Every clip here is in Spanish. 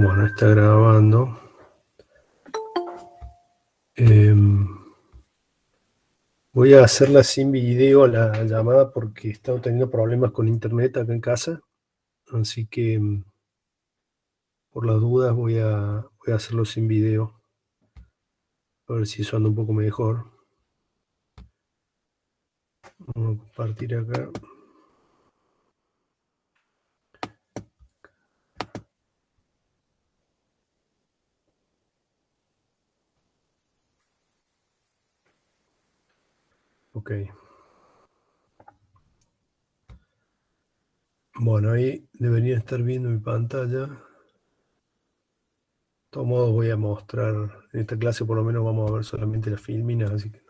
Bueno, está grabando. Voy a hacerla sin video la llamada porque he estado teniendo problemas con internet acá en casa. Así que por las dudas voy a hacerlo sin video. A ver si eso anda un poco mejor. Vamos a compartir acá. Ok. Bueno, ahí debería estar viendo mi pantalla. De todos modos voy a mostrar, en esta clase por lo menos vamos a ver solamente las filminas, así que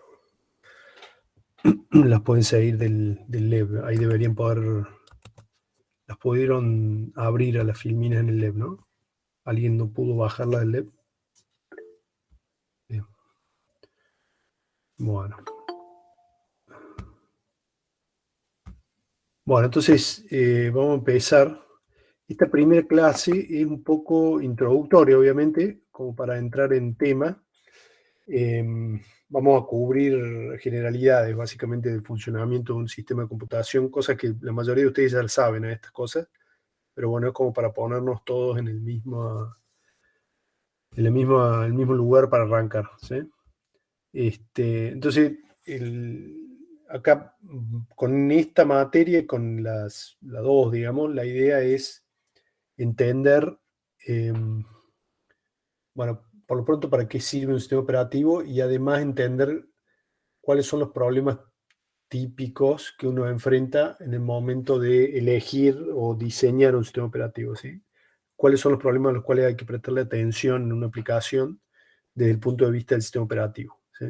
las pueden seguir del LEB. Ahí deberían poder, las pudieron abrir a las filminas en el LEB, ¿no? ¿Alguien no pudo bajarla del LEB? Bien. Bueno. Bueno, entonces vamos a empezar. Esta primera clase es un poco introductoria, obviamente, como para entrar en tema. Vamos a cubrir generalidades, básicamente, del funcionamiento de un sistema de computación, cosas que la mayoría de ustedes ya saben, estas cosas, pero bueno, es como para ponernos todos en el mismo lugar para arrancar, ¿sí? Entonces, acá con esta materia, con la dos, digamos, la idea es entender, eh, bueno, por lo pronto para qué sirve un sistema operativo y además entender cuáles son los problemas típicos que uno enfrenta en el momento de elegir o diseñar un sistema operativo, ¿sí? ¿Cuáles son los problemas a los cuales hay que prestarle atención en una aplicación desde el punto de vista del sistema operativo, ¿sí?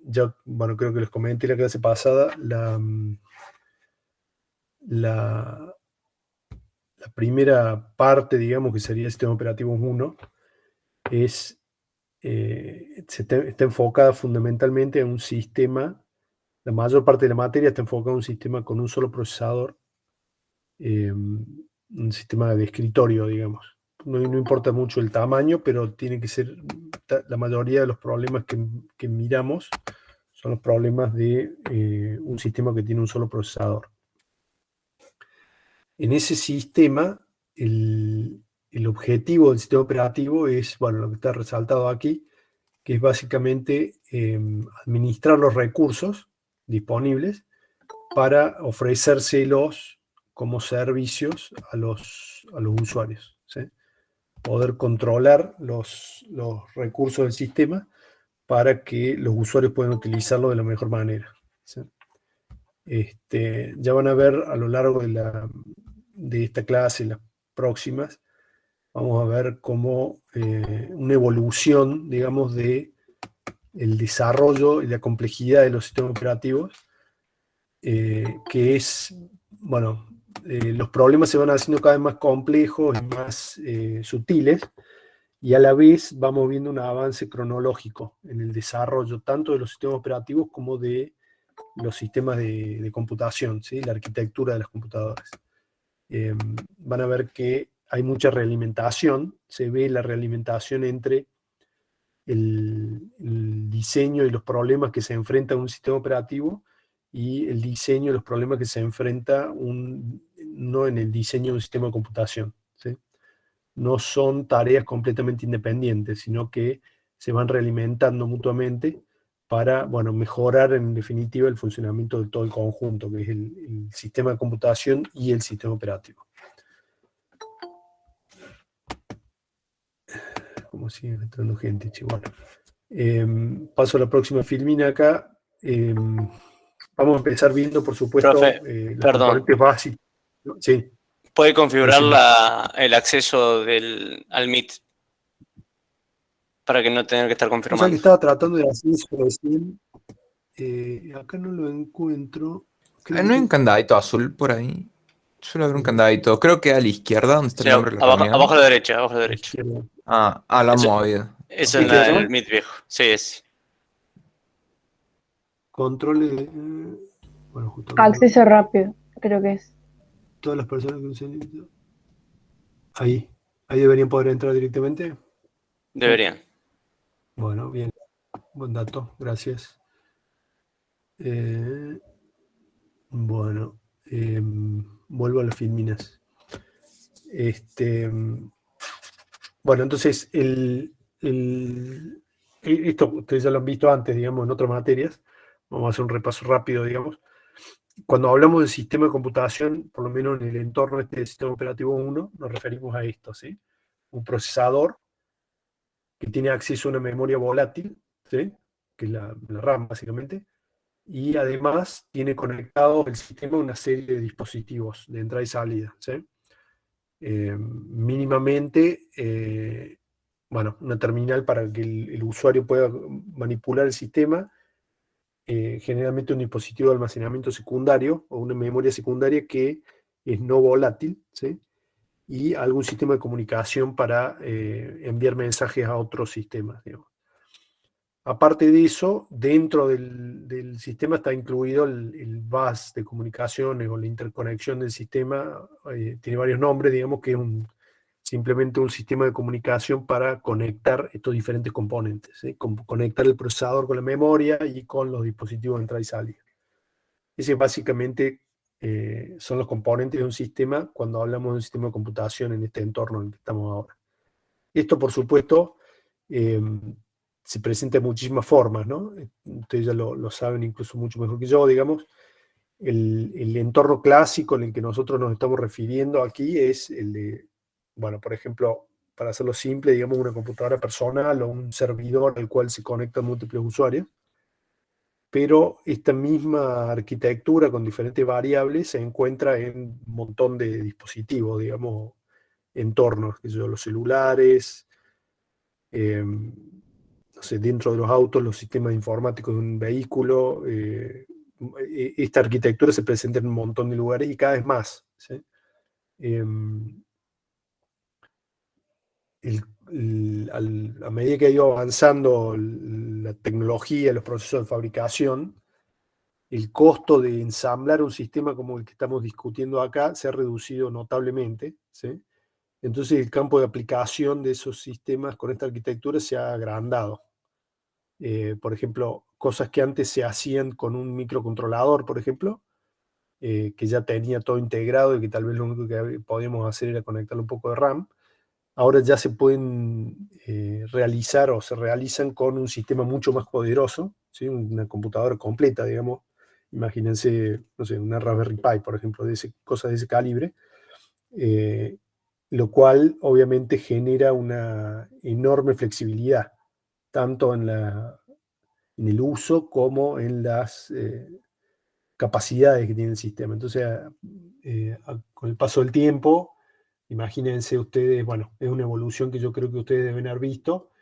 Ya, bueno, creo que les comenté en la clase pasada, la primera parte, digamos, que sería el sistema operativo 1, está enfocada fundamentalmente en un sistema. La mayor parte de la materia está enfocada en un sistema con un solo procesador, un sistema de escritorio, digamos. No importa mucho el tamaño, pero tiene que ser, la mayoría de los problemas que miramos son los problemas de un sistema que tiene un solo procesador. En ese sistema, el objetivo del sistema operativo es, bueno, lo que está resaltado aquí, que es básicamente administrar los recursos disponibles para ofrecérselos como servicios a los usuarios, ¿sí? Poder controlar los recursos del sistema para que los usuarios puedan utilizarlo de la mejor manera, ¿sí? Ya van a ver a lo largo de esta clase y las próximas, vamos a ver cómo una evolución, digamos, de el desarrollo y la complejidad de los sistemas operativos, que es, bueno, los problemas se van haciendo cada vez más complejos y más sutiles, y a la vez vamos viendo un avance cronológico en el desarrollo tanto de los sistemas operativos como de los sistemas de computación, ¿sí? La arquitectura de las computadoras. Van a ver que hay mucha realimentación, se ve la realimentación entre el diseño y los problemas que se enfrenta un sistema operativo y el diseño y los problemas que se enfrenta no en el diseño de un sistema de computación, ¿sí? No son tareas completamente independientes, sino que se van realimentando mutuamente para, bueno, mejorar en definitiva el funcionamiento de todo el conjunto, que es el sistema de computación y el sistema operativo. Como sigue entrando gente, chihuahua. Paso a la próxima filmina acá. Vamos a empezar viendo, por supuesto, Profe, las perdón, componentes básicas. Sí, ¿puede configurar decime. el acceso al Meet para que no tenga que estar O sea que confirmando? estaba tratando de hacer eso recién. Acá no lo encuentro. Creo ¿No hay un que... candadito azul por ahí? Suele haber un candadito. Creo que a la izquierda, donde está Sí, el nombre de la abajo, reunión. abajo a la derecha, abajo a la A la derecha. izquierda. Lo han Eso, movido. eso ¿Sí, en qué el allá? Meet viejo. Sí, es. Controles de... bueno, justamente Acceso rápido, creo que es. todas las personas que usan... Ahí. Ahí deberían poder entrar directamente. Deberían. Bueno, bien. Buen dato, gracias. Bueno, vuelvo a las filminas. Bueno, entonces, esto ustedes ya lo han visto antes, digamos, en otras materias. Vamos a hacer un repaso rápido, digamos. Cuando hablamos de sistema de computación, por lo menos en el entorno del sistema operativo 1, nos referimos a esto, ¿sí? Un procesador que tiene acceso a una memoria volátil, ¿sí? Que es la RAM, básicamente, y además tiene conectado el sistema a una serie de dispositivos de entrada y salida, ¿sí? Mínimamente, bueno, una terminal para que el usuario pueda manipular el sistema, generalmente un dispositivo de almacenamiento secundario o una memoria secundaria que es no volátil, ¿sí? Y algún sistema de comunicación para enviar mensajes a otros sistemas, digamos. Aparte de eso, dentro del sistema está incluido el bus de comunicaciones o la interconexión del sistema. Tiene varios nombres, digamos que es simplemente un sistema de comunicación para conectar estos diferentes componentes, ¿sí? Conectar el procesador con la memoria y con los dispositivos de entrada y salida. Ese básicamente son los componentes de un sistema cuando hablamos de un sistema de computación en este entorno en el que estamos ahora. Esto, por supuesto, se presenta de muchísimas formas, ¿no? Ustedes ya lo saben incluso mucho mejor que yo, digamos. El entorno clásico en el que nosotros nos estamos refiriendo aquí es el de, bueno, por ejemplo, para hacerlo simple, digamos, una computadora personal o un servidor al cual se conectan múltiples usuarios. Pero esta misma arquitectura con diferentes variables se encuentra en un montón de dispositivos, digamos, entornos, los celulares, no sé, dentro de los autos, los sistemas informáticos de un vehículo. Esta arquitectura se presenta en un montón de lugares y cada vez más, ¿sí? A medida que ha ido avanzando la tecnología, los procesos de fabricación, el costo de ensamblar un sistema como el que estamos discutiendo acá se ha reducido notablemente, ¿sí? Entonces el campo de aplicación de esos sistemas con esta arquitectura se ha agrandado. Por ejemplo, cosas que antes se hacían con un microcontrolador, por ejemplo, que ya tenía todo integrado y que tal vez lo único que podíamos hacer era conectarle un poco de RAM, ahora ya se pueden realizar o se realizan con un sistema mucho más poderoso, ¿sí? Una computadora completa, digamos. Imagínense, no sé, una Raspberry Pi, por ejemplo, cosas de ese calibre, lo cual obviamente genera una enorme flexibilidad, tanto en el uso como en las capacidades que tiene el sistema. Entonces, con el paso del tiempo, imagínense ustedes, bueno, es una evolución que yo creo que ustedes deben haber visto,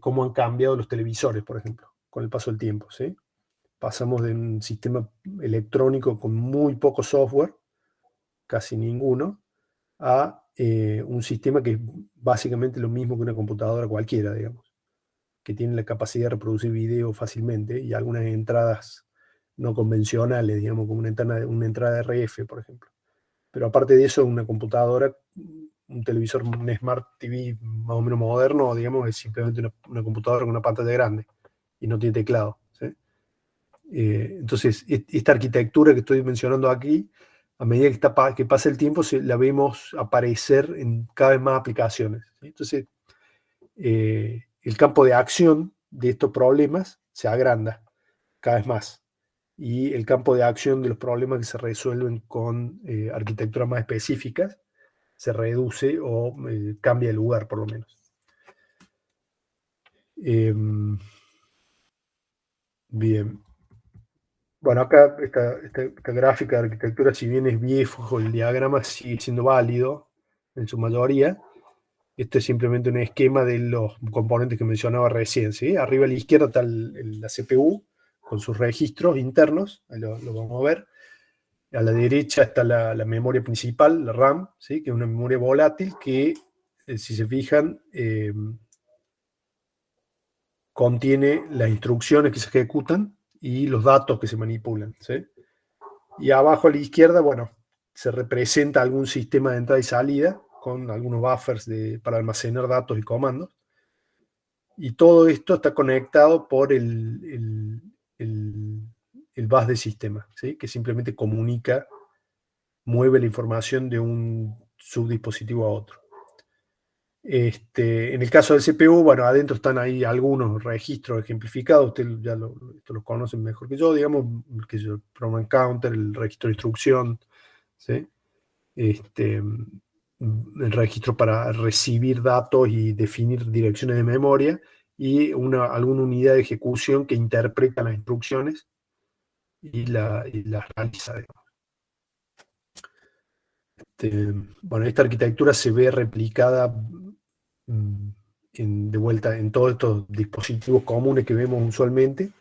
cómo han cambiado los televisores, por ejemplo, con el paso del tiempo, ¿sí? Pasamos de un sistema electrónico con muy poco software, casi ninguno, a un sistema que es básicamente lo mismo que una computadora cualquiera, digamos, que tiene la capacidad de reproducir video fácilmente y algunas entradas no convencionales, digamos, como una entrada RF, por ejemplo. Pero aparte de eso, una computadora, un televisor, un Smart TV más o menos moderno, digamos, es simplemente una computadora con una pantalla grande y no tiene teclado, ¿sí? Entonces, esta arquitectura que estoy mencionando aquí, a medida que pasa el tiempo, la vemos aparecer en cada vez más aplicaciones, ¿sí? Entonces, el campo de acción de estos problemas se agranda cada vez más. Y el campo de acción de los problemas que se resuelven con arquitecturas más específicas se reduce o cambia de lugar, por lo menos. Bien. Bueno, acá esta gráfica de arquitectura, si bien es viejo, el diagrama sigue siendo válido en su mayoría. Esto es simplemente un esquema de los componentes que mencionaba recién, ¿sí? Arriba a la izquierda está la CPU con sus registros internos, ahí lo vamos a ver. A la derecha está la memoria principal, la RAM, ¿sí? Que es una memoria volátil que, si se fijan, contiene las instrucciones que se ejecutan y los datos que se manipulan, ¿sí? Y abajo a la izquierda, bueno, se representa algún sistema de entrada y salida con algunos buffers para almacenar datos y comandos. Y todo esto está conectado por el bus de sistema, ¿sí? Que simplemente mueve la información de un subdispositivo a otro. En el caso del CPU, bueno, adentro están ahí algunos registros ejemplificados, ustedes ya esto los conocen mejor que yo, digamos, que es el program counter, el registro de instrucción, ¿sí? El registro para recibir datos y definir direcciones de memoria, y alguna unidad de ejecución que interpreta las instrucciones y las realiza, digamos. Bueno, esta arquitectura se ve replicada de vuelta en todos estos dispositivos comunes que vemos usualmente.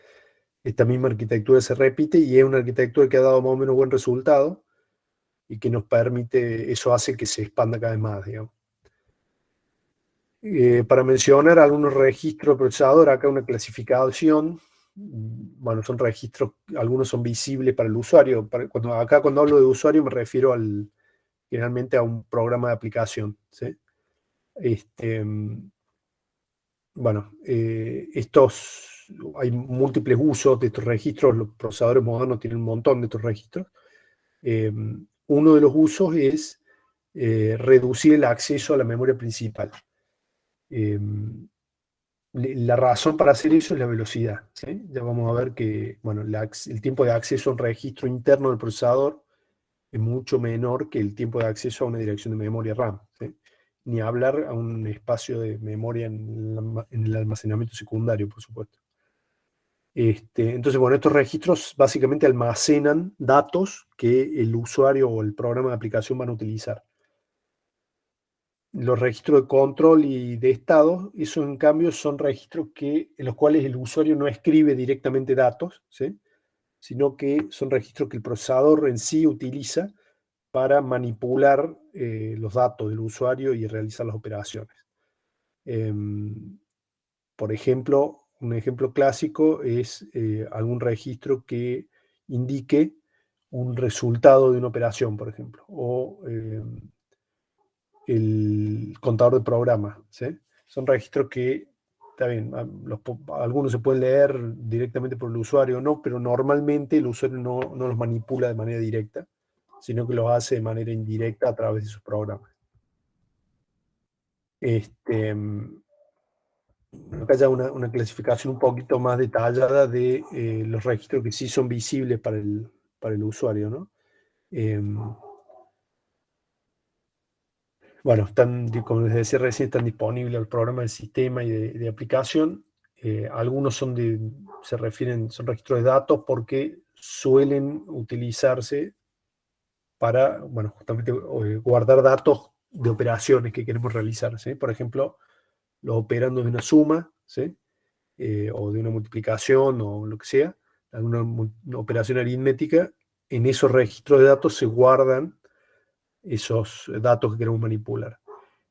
Esta misma arquitectura se repite y es una arquitectura que ha dado más o menos buen resultado y que nos permite, eso hace que se expanda cada vez más, digamos. Para mencionar algunos registros de procesador, acá una clasificación. Bueno, son registros, algunos son visibles para el usuario. Cuando hablo de usuario me refiero generalmente a un programa de aplicación, ¿sí? Bueno, hay múltiples usos de estos registros. Los procesadores modernos tienen un montón de estos registros. Uno de los usos es reducir el acceso a la memoria principal. La razón para hacer eso es la velocidad, ¿sí? Ya vamos a ver que, bueno, el tiempo de acceso a un registro interno del procesador es mucho menor que el tiempo de acceso a una dirección de memoria RAM, ¿sí? Ni hablar a un espacio de memoria en el almacenamiento secundario, por supuesto. Entonces, bueno, estos registros básicamente almacenan datos que el usuario o el programa de aplicación van a utilizar. Los registros de control y de estado, esos en cambio son registros en los cuales el usuario no escribe directamente datos, ¿sí? Sino que son registros que el procesador en sí utiliza para manipular los datos del usuario y realizar las operaciones. Por ejemplo, un ejemplo clásico es algún registro que indique un resultado de una operación, por ejemplo, o el contador de programas, ¿sí? Son registros que, está bien, algunos se pueden leer directamente por el usuario o no, pero normalmente el usuario no los manipula de manera directa, sino que los hace de manera indirecta a través de sus programas. Acá ya una clasificación un poquito más detallada de los registros que sí son visibles para el usuario, ¿no? Bueno, como les decía recién, están disponibles el programa del sistema y de aplicación. Algunos son registros de datos porque suelen utilizarse para, bueno, justamente guardar datos de operaciones que queremos realizar, ¿sí? Por ejemplo, los operandos de una suma, ¿sí? O de una multiplicación o lo que sea, una operación aritmética. En esos registros de datos se guardan esos datos que queremos manipular.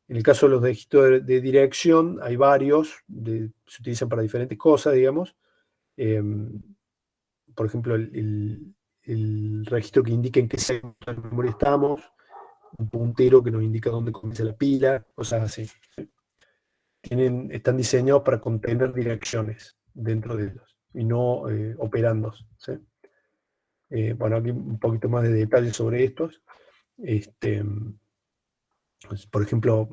En el caso de los registros de dirección, hay varios, se utilizan para diferentes cosas, digamos. Por ejemplo, el registro que indica en qué segmento de memoria estamos, un puntero que nos indica dónde comienza la pila, cosas así. Están diseñados para contener direcciones dentro de ellos y no operandos, ¿sí? Bueno, aquí un poquito más de detalles sobre estos. Por ejemplo,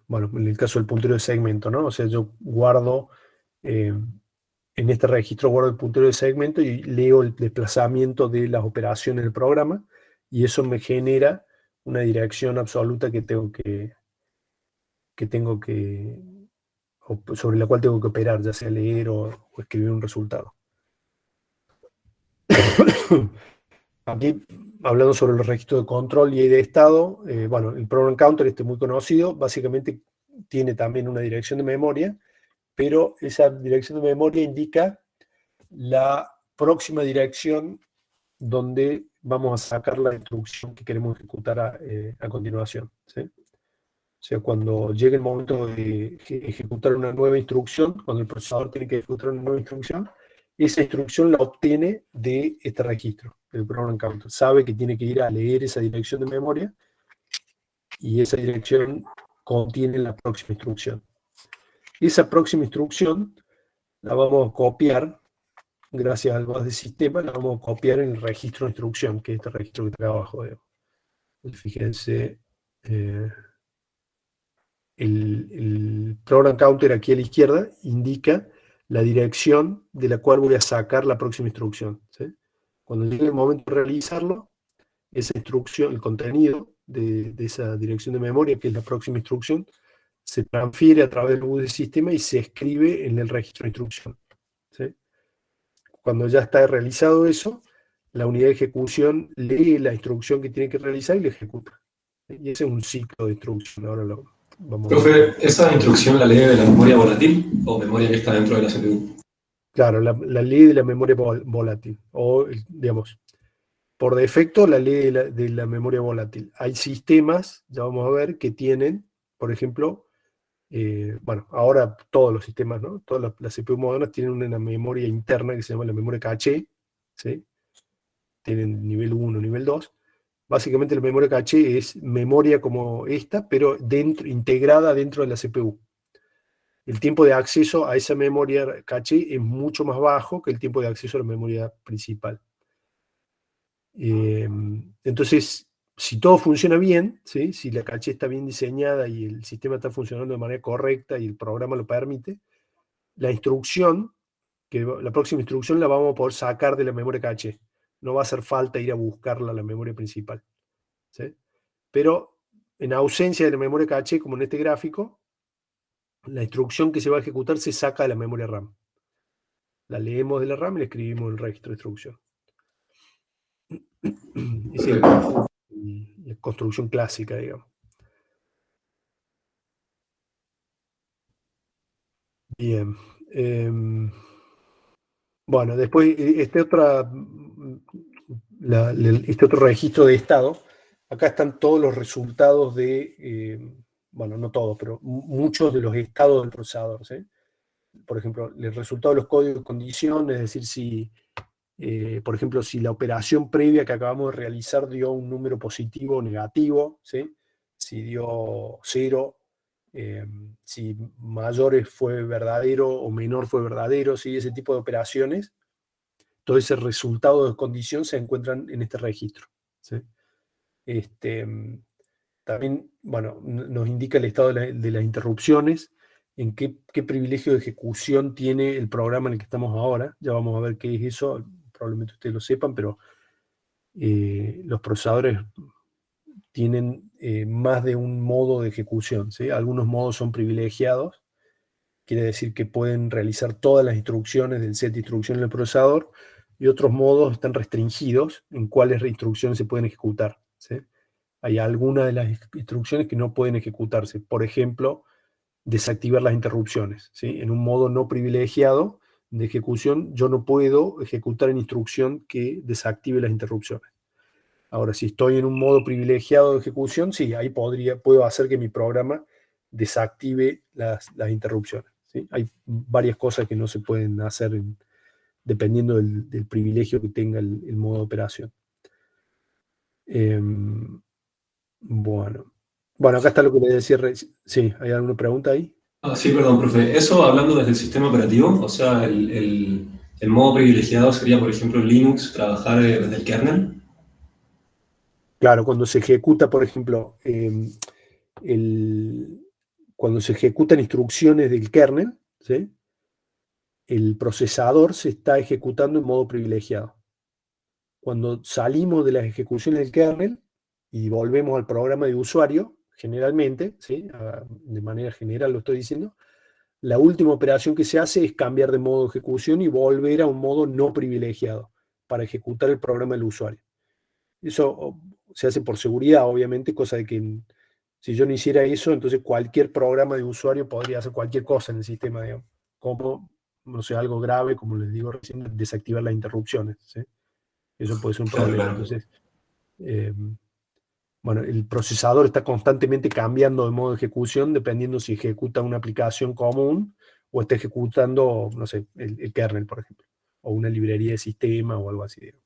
bueno, en el caso del puntero de segmento, ¿no? O sea, yo guardo, en este registro guardo el puntero de segmento y leo el desplazamiento de las operaciones del programa, y eso me genera una dirección absoluta sobre la cual tengo que operar, ya sea leer o escribir un resultado. Aquí, hablando sobre los registros de control y de estado, bueno, el program counter, muy conocido, básicamente tiene también una dirección de memoria, pero esa dirección de memoria indica la próxima dirección donde vamos a sacar la instrucción que queremos ejecutar a continuación, ¿sí? O sea, cuando llegue el momento de ejecutar una nueva instrucción, cuando el procesador tiene que ejecutar una nueva instrucción, esa instrucción la obtiene de este registro, del program counter. Sabe que tiene que ir a leer esa dirección de memoria y esa dirección contiene la próxima instrucción. Esa próxima instrucción la vamos a copiar, gracias al bus de sistema, la vamos a copiar en el registro de instrucción, que es este registro que está abajo. Fíjense, el program counter aquí a la izquierda indica la dirección de la cual voy a sacar la próxima instrucción, ¿sí? Cuando llegue el momento de realizarlo, esa instrucción, el contenido de esa dirección de memoria, que es la próxima instrucción, se transfiere a través del bus de sistema y se escribe en el registro de instrucción, ¿sí? Cuando ya está realizado eso, la unidad de ejecución lee la instrucción que tiene que realizar y la ejecuta. Y ese es un ciclo de instrucción. Ahora lo vamos a ver. Profe, ¿esa instrucción la lee de la memoria volátil o memoria que está dentro de la CPU? Claro, la ley de la memoria volátil, o digamos, por defecto la ley de la memoria volátil. Hay sistemas, ya vamos a ver, que tienen, por ejemplo, bueno, ahora todos los sistemas, ¿no? Todas las CPU modernas tienen una memoria interna que se llama la memoria caché, ¿sí? Tienen nivel 1, nivel 2. Básicamente la memoria caché es memoria como esta, pero integrada dentro de la CPU. El tiempo de acceso a esa memoria caché es mucho más bajo que el tiempo de acceso a la memoria principal. Entonces, si todo funciona bien, ¿sí? Si la caché está bien diseñada y el sistema está funcionando de manera correcta y el programa lo permite, la instrucción, la próxima instrucción la vamos a poder sacar de la memoria caché. No va a hacer falta ir a buscarla a la memoria principal, ¿sí? Pero en ausencia de la memoria caché, como en este gráfico, la instrucción que se va a ejecutar se saca de la memoria RAM. La leemos de la RAM y la escribimos en el registro de instrucción. Esa es la construcción clásica, digamos. Bien. Bueno, después este otro registro de estado. Acá están todos los resultados bueno, no todos, pero muchos de los estados del procesador, ¿sí? Por ejemplo, el resultado de los códigos de condición, es decir, si, por ejemplo, si la operación previa que acabamos de realizar dio un número positivo o negativo, ¿sí? Si dio 0, si mayor fue verdadero o menor fue verdadero, ¿sí? Ese tipo de operaciones, todo ese resultado de condición se encuentran en este registro, ¿sí? También, bueno, nos indica el estado de las interrupciones, en qué privilegio de ejecución tiene el programa en el que estamos ahora. Ya vamos a ver qué es eso, probablemente ustedes lo sepan, pero los procesadores tienen más de un modo de ejecución, ¿sí? Algunos modos son privilegiados, quiere decir que pueden realizar todas las instrucciones del set de instrucciones del procesador, y otros modos están restringidos en cuáles instrucciones se pueden ejecutar, ¿sí? Hay algunas de las instrucciones que no pueden ejecutarse. Por ejemplo, desactivar las interrupciones, ¿sí? En un modo no privilegiado de ejecución, yo no puedo ejecutar una instrucción que desactive las interrupciones. Ahora, si estoy en un modo privilegiado de ejecución, sí, ahí puedo hacer que mi programa desactive las interrupciones, ¿sí? Hay varias cosas que no se pueden hacer dependiendo del privilegio que tenga el modo de operación. Bueno. Bueno, acá está lo que le decía. Sí, ¿hay alguna pregunta ahí? Sí, perdón, profe. Eso hablando desde el sistema operativo, o sea, el modo privilegiado sería, por ejemplo, en Linux, trabajar desde el kernel. Claro, cuando se ejecuta, por ejemplo, cuando se ejecutan instrucciones del kernel, ¿sí? El procesador se está ejecutando en modo privilegiado. Cuando salimos de las ejecuciones del kernel y volvemos al programa de usuario, generalmente, ¿sí? De manera general lo estoy diciendo, la última operación que se hace es cambiar de modo de ejecución y volver a un modo no privilegiado para ejecutar el programa del usuario. Eso se hace por seguridad, obviamente, cosa de que si yo no hiciera eso, entonces cualquier programa de usuario podría hacer cualquier cosa en el sistema, digamos, como, no sé, algo grave, como les digo recién, desactivar las interrupciones, ¿sí? Eso puede ser un Claro, problema. claro. Entonces, bueno, el procesador está constantemente cambiando de modo de ejecución dependiendo si ejecuta una aplicación común o está ejecutando, no sé, el kernel, por ejemplo, o una librería de sistema o algo así, digamos.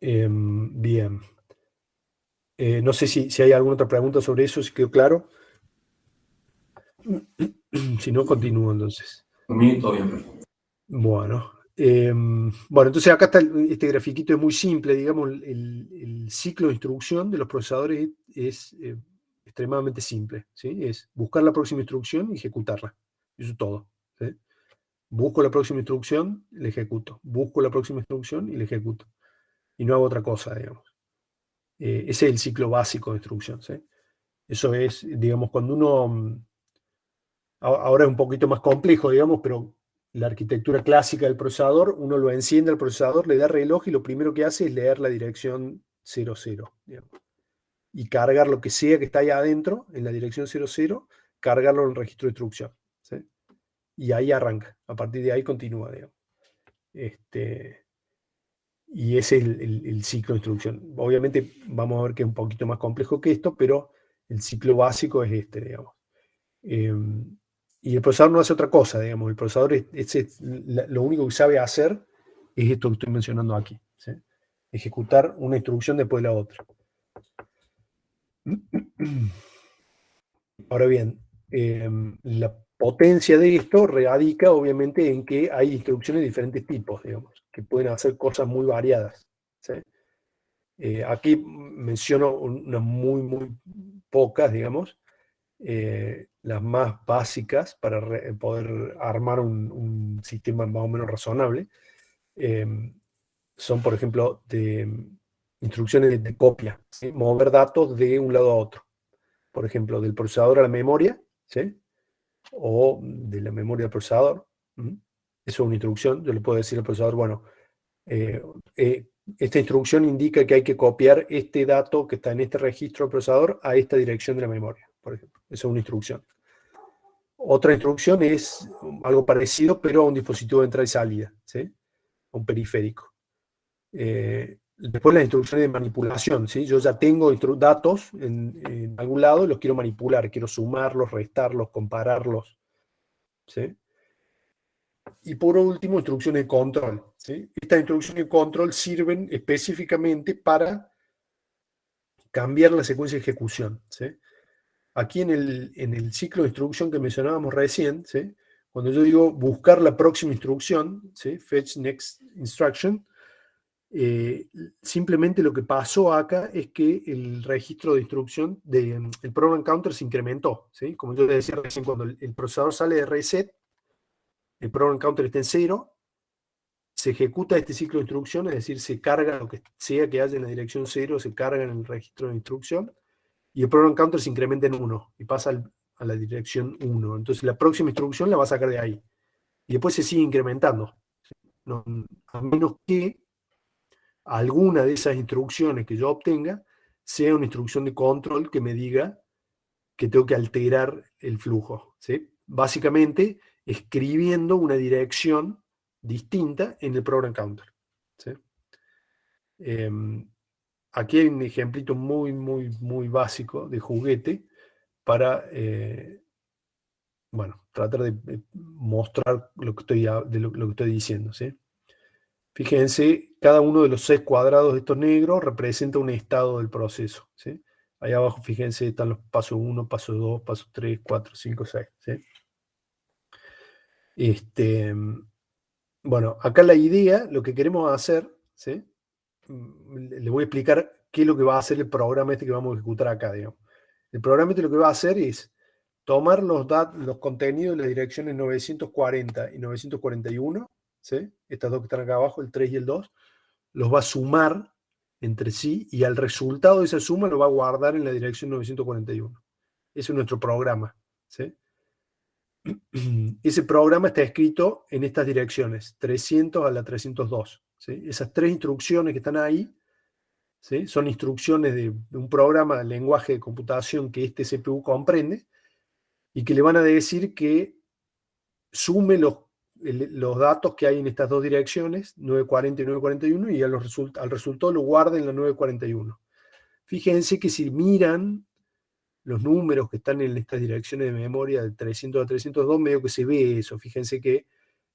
Bien. No sé si hay alguna otra pregunta sobre eso, si quedó claro. Si no, continúo entonces. Por mí, todo bien, profe. Bueno, entonces acá está este grafiquito, es muy simple, digamos, el ciclo de instrucción de los procesadores es extremadamente simple, ¿sí? Es buscar la próxima instrucción y ejecutarla. Eso es todo, ¿sí? Busco la próxima instrucción, la ejecuto. Busco la próxima instrucción y la ejecuto. Y no hago otra cosa, digamos. Ese es el ciclo básico de instrucción, ¿sí? Eso es, digamos, cuando uno... Ahora es un poquito más complejo, digamos, pero la arquitectura clásica del procesador, uno lo enciende al procesador, le da reloj y lo primero que hace es leer la dirección 00, digamos, y cargar lo que sea que está ahí adentro, en la dirección 00, cargarlo en el registro de instrucción, ¿sí? Y ahí arranca. A partir de ahí continúa, digamos. Y ese es el ciclo de instrucción. Obviamente vamos a ver que es un poquito más complejo que esto, pero el ciclo básico es este, digamos. Y el procesador no hace otra cosa, digamos. El procesador lo único que sabe hacer es esto que estoy mencionando aquí, ¿sí? Ejecutar una instrucción después de la otra. Ahora bien, la potencia de esto radica obviamente en que hay instrucciones de diferentes tipos, digamos, que pueden hacer cosas muy variadas, ¿sí? Aquí menciono unas muy pocas, digamos, las más básicas para poder armar un sistema más o menos razonable. Son, por ejemplo, instrucciones de copia, ¿sí? Mover datos de un lado a otro. Por ejemplo, del procesador a la memoria, ¿sí? O de la memoria al procesador. Eso es una instrucción. Yo le puedo decir al procesador, bueno, esta instrucción indica que hay que copiar este dato que está en este registro del procesador a esta dirección de la memoria, por ejemplo. Esa es una instrucción. Otra instrucción es algo parecido, pero a un dispositivo de entrada y salida, ¿sí? Un periférico. Después las instrucciones de manipulación, ¿sí? Yo ya tengo datos en algún lado y los quiero manipular, quiero sumarlos, restarlos, compararlos, ¿sí? Y por último, instrucciones de control, ¿sí? Estas instrucciones de control sirven específicamente para cambiar la secuencia de ejecución, ¿sí? Aquí en el ciclo de instrucción que mencionábamos recién, ¿sí? Cuando yo digo buscar la próxima instrucción, ¿sí? Fetch next instruction, simplemente lo que pasó acá es que el registro de instrucción del program counter se incrementó, ¿sí? Como yo le decía recién, cuando el procesador sale de reset, el program counter está en 0, se ejecuta este ciclo de instrucción, es decir, se carga lo que sea que haya en la dirección 0, se carga en el registro de instrucción, y el program counter se incrementa en 1 y pasa a la dirección 1. Entonces la próxima instrucción la va a sacar de ahí. Y después se sigue incrementando. No, a menos que alguna de esas instrucciones que yo obtenga sea una instrucción de control que me diga que tengo que alterar el flujo, ¿sí? Básicamente escribiendo una dirección distinta en el program counter, ¿sí? Aquí hay un ejemplito muy básico de juguete para, bueno, tratar de mostrar lo que estoy diciendo, ¿sí? Fíjense, cada uno de los 6 cuadrados de estos negros representa un estado del proceso, ¿sí? Ahí abajo, fíjense, están los pasos 1, paso 2, paso 3, 4, 5, 6, ¿sí? Bueno, acá la idea, lo que queremos hacer, ¿sí? Le voy a explicar qué es lo que va a hacer el programa este que vamos a ejecutar acá, digamos. El programa este lo que va a hacer es tomar los contenidos de las direcciones 940 y 941, ¿sí? Estas dos que están acá abajo, el 3 y el 2, los va a sumar entre sí y al resultado de esa suma lo va a guardar en la dirección 941. Ese es nuestro programa, ¿sí? Ese programa está escrito en estas direcciones, 300 a la 302. ¿Sí? Esas 3 instrucciones que están ahí, ¿sí? Son instrucciones de un programa, lenguaje de computación que este CPU comprende y que le van a decir que sume los datos que hay en estas dos direcciones, 940 y 941, y al resultado lo guarda en la 941. Fíjense que si miran los números que están en estas direcciones de memoria de 300 a 302, medio que se ve eso. Fíjense que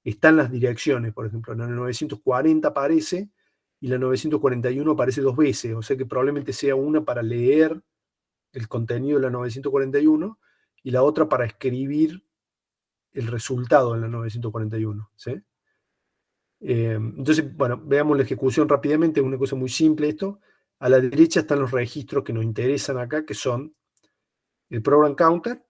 están las direcciones, por ejemplo, en el 940 aparece y la 941 aparece 2 veces, o sea que probablemente sea una para leer el contenido de la 941 y la otra para escribir el resultado en la 941, ¿sí? Entonces, bueno, veamos la ejecución rápidamente, es una cosa muy simple esto. A la derecha están los registros que nos interesan acá, que son el program counter,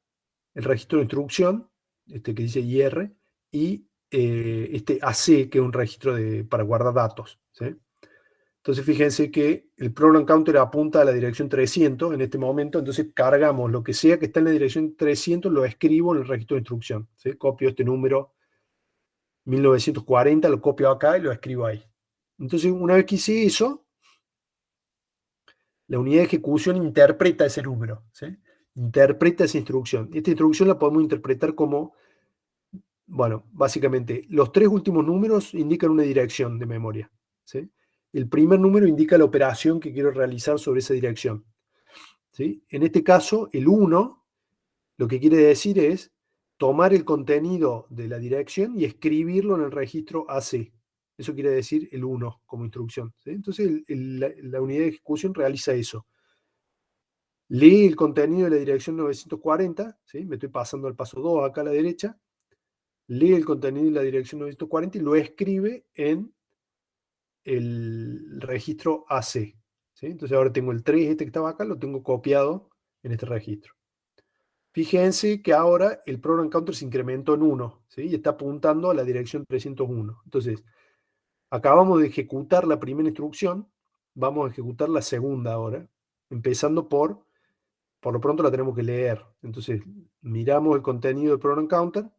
el registro de instrucción, este que dice IR, y este AC, que es un registro para guardar datos, ¿sí? Entonces fíjense que el program counter apunta a la dirección 300 en este momento, entonces cargamos lo que sea que está en la dirección 300, lo escribo en el registro de instrucción, ¿sí? Copio este número 1940, lo copio acá y lo escribo ahí. Entonces, una vez que hice eso, la unidad de ejecución interpreta ese número, ¿sí? Interpreta esa instrucción. Esta instrucción la podemos interpretar como, bueno, básicamente, los 3 últimos números indican una dirección de memoria, ¿sí? El primer número indica la operación que quiero realizar sobre esa dirección, ¿sí? En este caso, el 1, lo que quiere decir es tomar el contenido de la dirección y escribirlo en el registro AC. Eso quiere decir el 1 como instrucción, ¿sí? Entonces la unidad de ejecución realiza eso. Lee el contenido de la dirección 940, ¿sí? Me estoy pasando al paso 2 acá a la derecha. Lee el contenido de la dirección 940 y lo escribe en el registro AC, ¿sí? Entonces ahora tengo el 3, este que estaba acá, lo tengo copiado en este registro. Fíjense que ahora el program counter se incrementó en 1, ¿sí? Y está apuntando a la dirección 301. Entonces, acabamos de ejecutar la primera instrucción, vamos a ejecutar la segunda ahora, empezando por lo pronto la tenemos que leer. Entonces, miramos el contenido del program counter,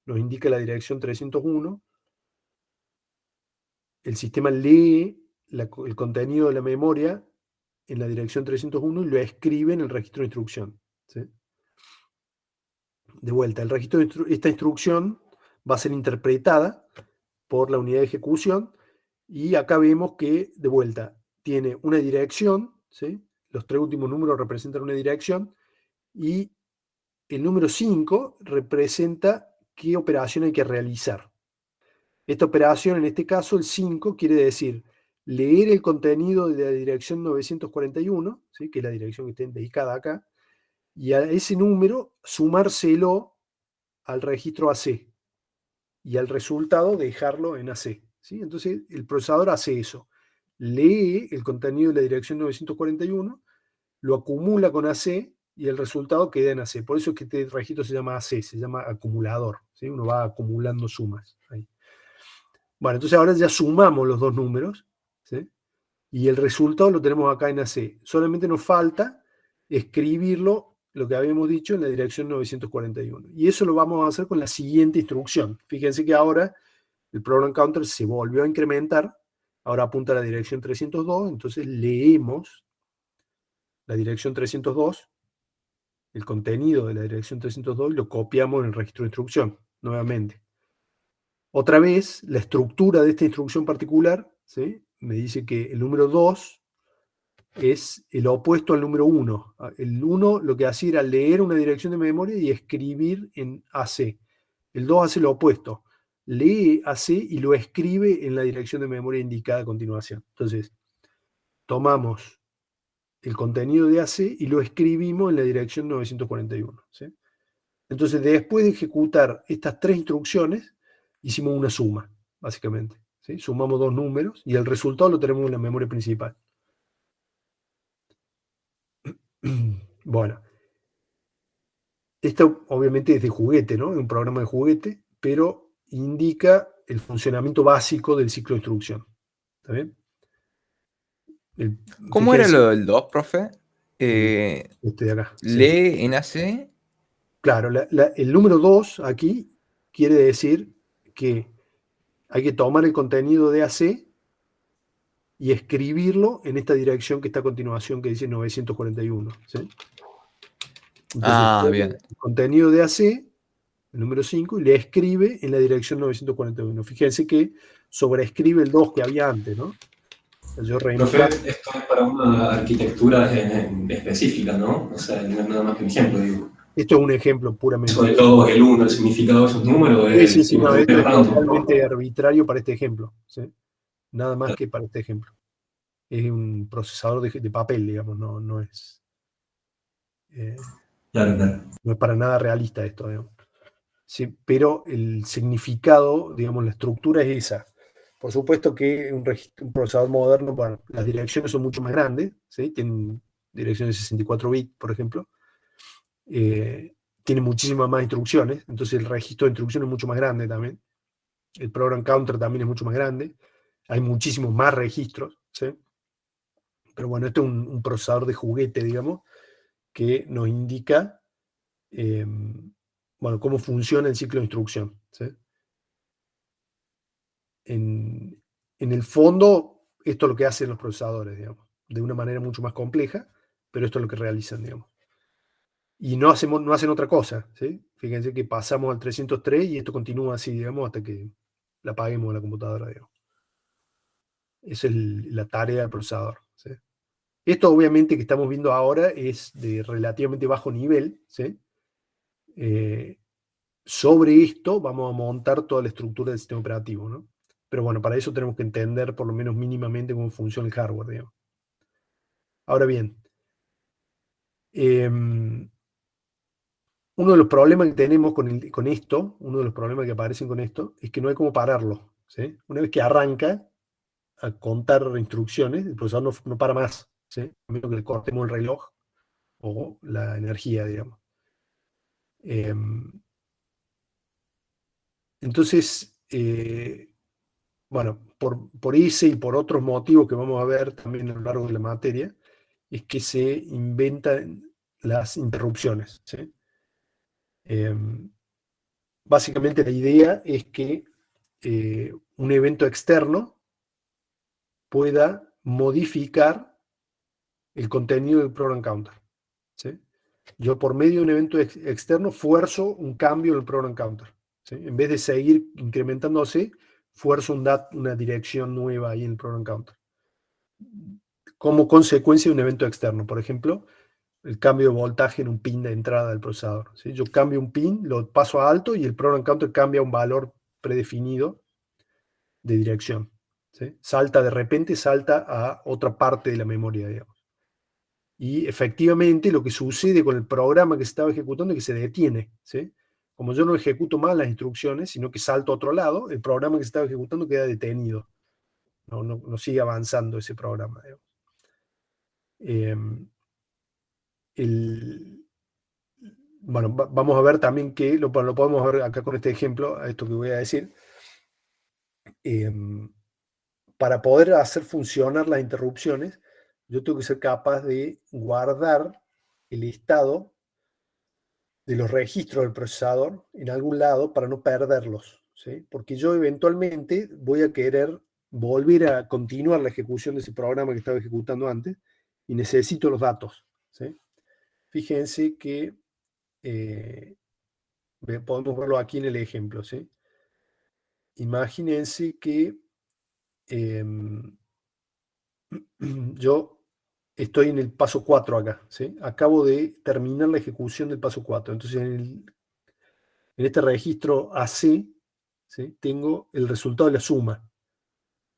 nos indica la dirección 301, el sistema lee el contenido de la memoria en la dirección 301 y lo escribe en el registro de instrucción, ¿sí? De vuelta, el registro esta instrucción va a ser interpretada por la unidad de ejecución y acá vemos que, de vuelta, tiene una dirección, ¿sí? Los 3 últimos números representan una dirección y el número 5 representa qué operación hay que realizar. Esta operación, en este caso, el 5, quiere decir leer el contenido de la dirección 941, ¿sí? Que es la dirección que está indicada acá, y a ese número sumárselo al registro AC y al resultado dejarlo en AC, ¿sí? Entonces el procesador hace eso, lee el contenido de la dirección 941, lo acumula con AC y el resultado queda en AC. Por eso es que este registro se llama AC, se llama acumulador, ¿sí? Uno va acumulando sumas ahí. Bueno, entonces ahora ya sumamos los 2 números, ¿sí? Y el resultado lo tenemos acá en AC. Solamente nos falta escribirlo, lo que habíamos dicho, en la dirección 941. Y eso lo vamos a hacer con la siguiente instrucción. Fíjense que ahora el program counter se volvió a incrementar, ahora apunta a la dirección 302, entonces leemos la dirección 302, el contenido de la dirección 302, y lo copiamos en el registro de instrucción, nuevamente. Otra vez, la estructura de esta instrucción particular, ¿sí? Me dice que el número 2 es el opuesto al número 1. El 1 lo que hacía era leer una dirección de memoria y escribir en AC. El 2 hace lo opuesto. Lee AC y lo escribe en la dirección de memoria indicada a continuación. Entonces, tomamos el contenido de AC y lo escribimos en la dirección 941, ¿sí? Entonces, después de ejecutar estas 3 instrucciones, hicimos una suma, básicamente, ¿sí? Sumamos 2 números y el resultado lo tenemos en la memoria principal. Bueno, esto obviamente es de juguete, ¿no? Es un programa de juguete, pero indica el funcionamiento básico del ciclo de instrucción. ¿Está bien? ¿Cómo era lo del 2, profe? Este de acá. Lee en AC. Claro, el número 2 aquí quiere decir que hay que tomar el contenido de AC y escribirlo en esta dirección que está a continuación, que dice 941, ¿sí? Entonces, Bien. el contenido de AC, el número 5, y le escribe en la dirección 941. Fíjense que sobreescribe el 2 que había antes, ¿no? Yo Profe, esto es para una arquitectura específica, ¿no? O sea, no es nada más que un ejemplo, digo. Esto es un ejemplo puramente. Sobre todo el 1, el significado de esos números. Sí, no, esto es totalmente arbitrario para este ejemplo, ¿sí? Nada más que para este ejemplo. Es un procesador de papel, digamos, no es, Claro, claro. no es para nada realista esto, digamos. Sí, pero el significado, digamos, la estructura es esa. Por supuesto que un procesador moderno, bueno, las direcciones son mucho más grandes, ¿sí? Tienen direcciones de 64 bits, por ejemplo. Tiene muchísimas más instrucciones, entonces el registro de instrucciones es mucho más grande también. El program counter también es mucho más grande. Hay muchísimos más registros, ¿sí? Pero bueno, este es un procesador de juguete, digamos, que nos indica bueno, cómo funciona el ciclo de instrucción, ¿sí? En el fondo, esto es lo que hacen los procesadores, digamos, de una manera mucho más compleja, pero esto es lo que realizan, digamos. Y no hacen otra cosa, ¿sí? Fíjense que pasamos al 303 y esto continúa así, digamos, hasta que la apaguemos la computadora, digamos. Esa es la tarea del procesador, ¿sí? Esto obviamente que estamos viendo ahora es de relativamente bajo nivel, ¿sí? Sobre esto vamos a montar toda la estructura del sistema operativo, ¿no? Pero bueno, para eso tenemos que entender por lo menos mínimamente cómo funciona el hardware, digamos. Ahora bien, uno de los problemas que tenemos con esto, uno de los problemas que aparecen con esto, es que no hay cómo pararlo, ¿sí? Una vez que arranca a contar instrucciones, el procesador no para más, ¿sí? A menos que le cortemos el reloj o la energía, digamos. Entonces, bueno, por ese y por otros motivos que vamos a ver también a lo largo de la materia, es que se inventan las interrupciones, ¿sí? Básicamente la idea es que un evento externo pueda modificar el contenido del program counter, ¿sí? Yo por medio de un evento externo fuerzo un cambio en el program counter, ¿sí? En vez de seguir incrementándose, fuerzo una dirección nueva ahí en el program counter. Como consecuencia de un evento externo, por ejemplo, el cambio de voltaje en un pin de entrada del procesador, ¿sí? Yo cambio un pin, lo paso a alto y el program counter cambia un valor predefinido de dirección, ¿sí? De repente salta a otra parte de la memoria, digamos. Y efectivamente lo que sucede con el programa que se estaba ejecutando es que se detiene, ¿sí? Como yo no ejecuto más las instrucciones, sino que salto a otro lado, el programa que se estaba ejecutando queda detenido. No sigue avanzando ese programa, digamos. Bueno, vamos a ver también que lo podemos ver acá con este ejemplo, a esto que voy a decir. Para poder hacer funcionar las interrupciones, yo tengo que ser capaz de guardar el estado de los registros del procesador en algún lado para no perderlos, ¿sí? Porque yo eventualmente voy a querer volver a continuar la ejecución de ese programa que estaba ejecutando antes y necesito los datos, ¿sí? Fíjense que podemos verlo aquí en el ejemplo, ¿sí? Imagínense que yo estoy en el paso 4 acá, ¿sí? Acabo de terminar la ejecución del paso 4. Entonces, en este registro AC, ¿sí? Tengo el resultado de la suma.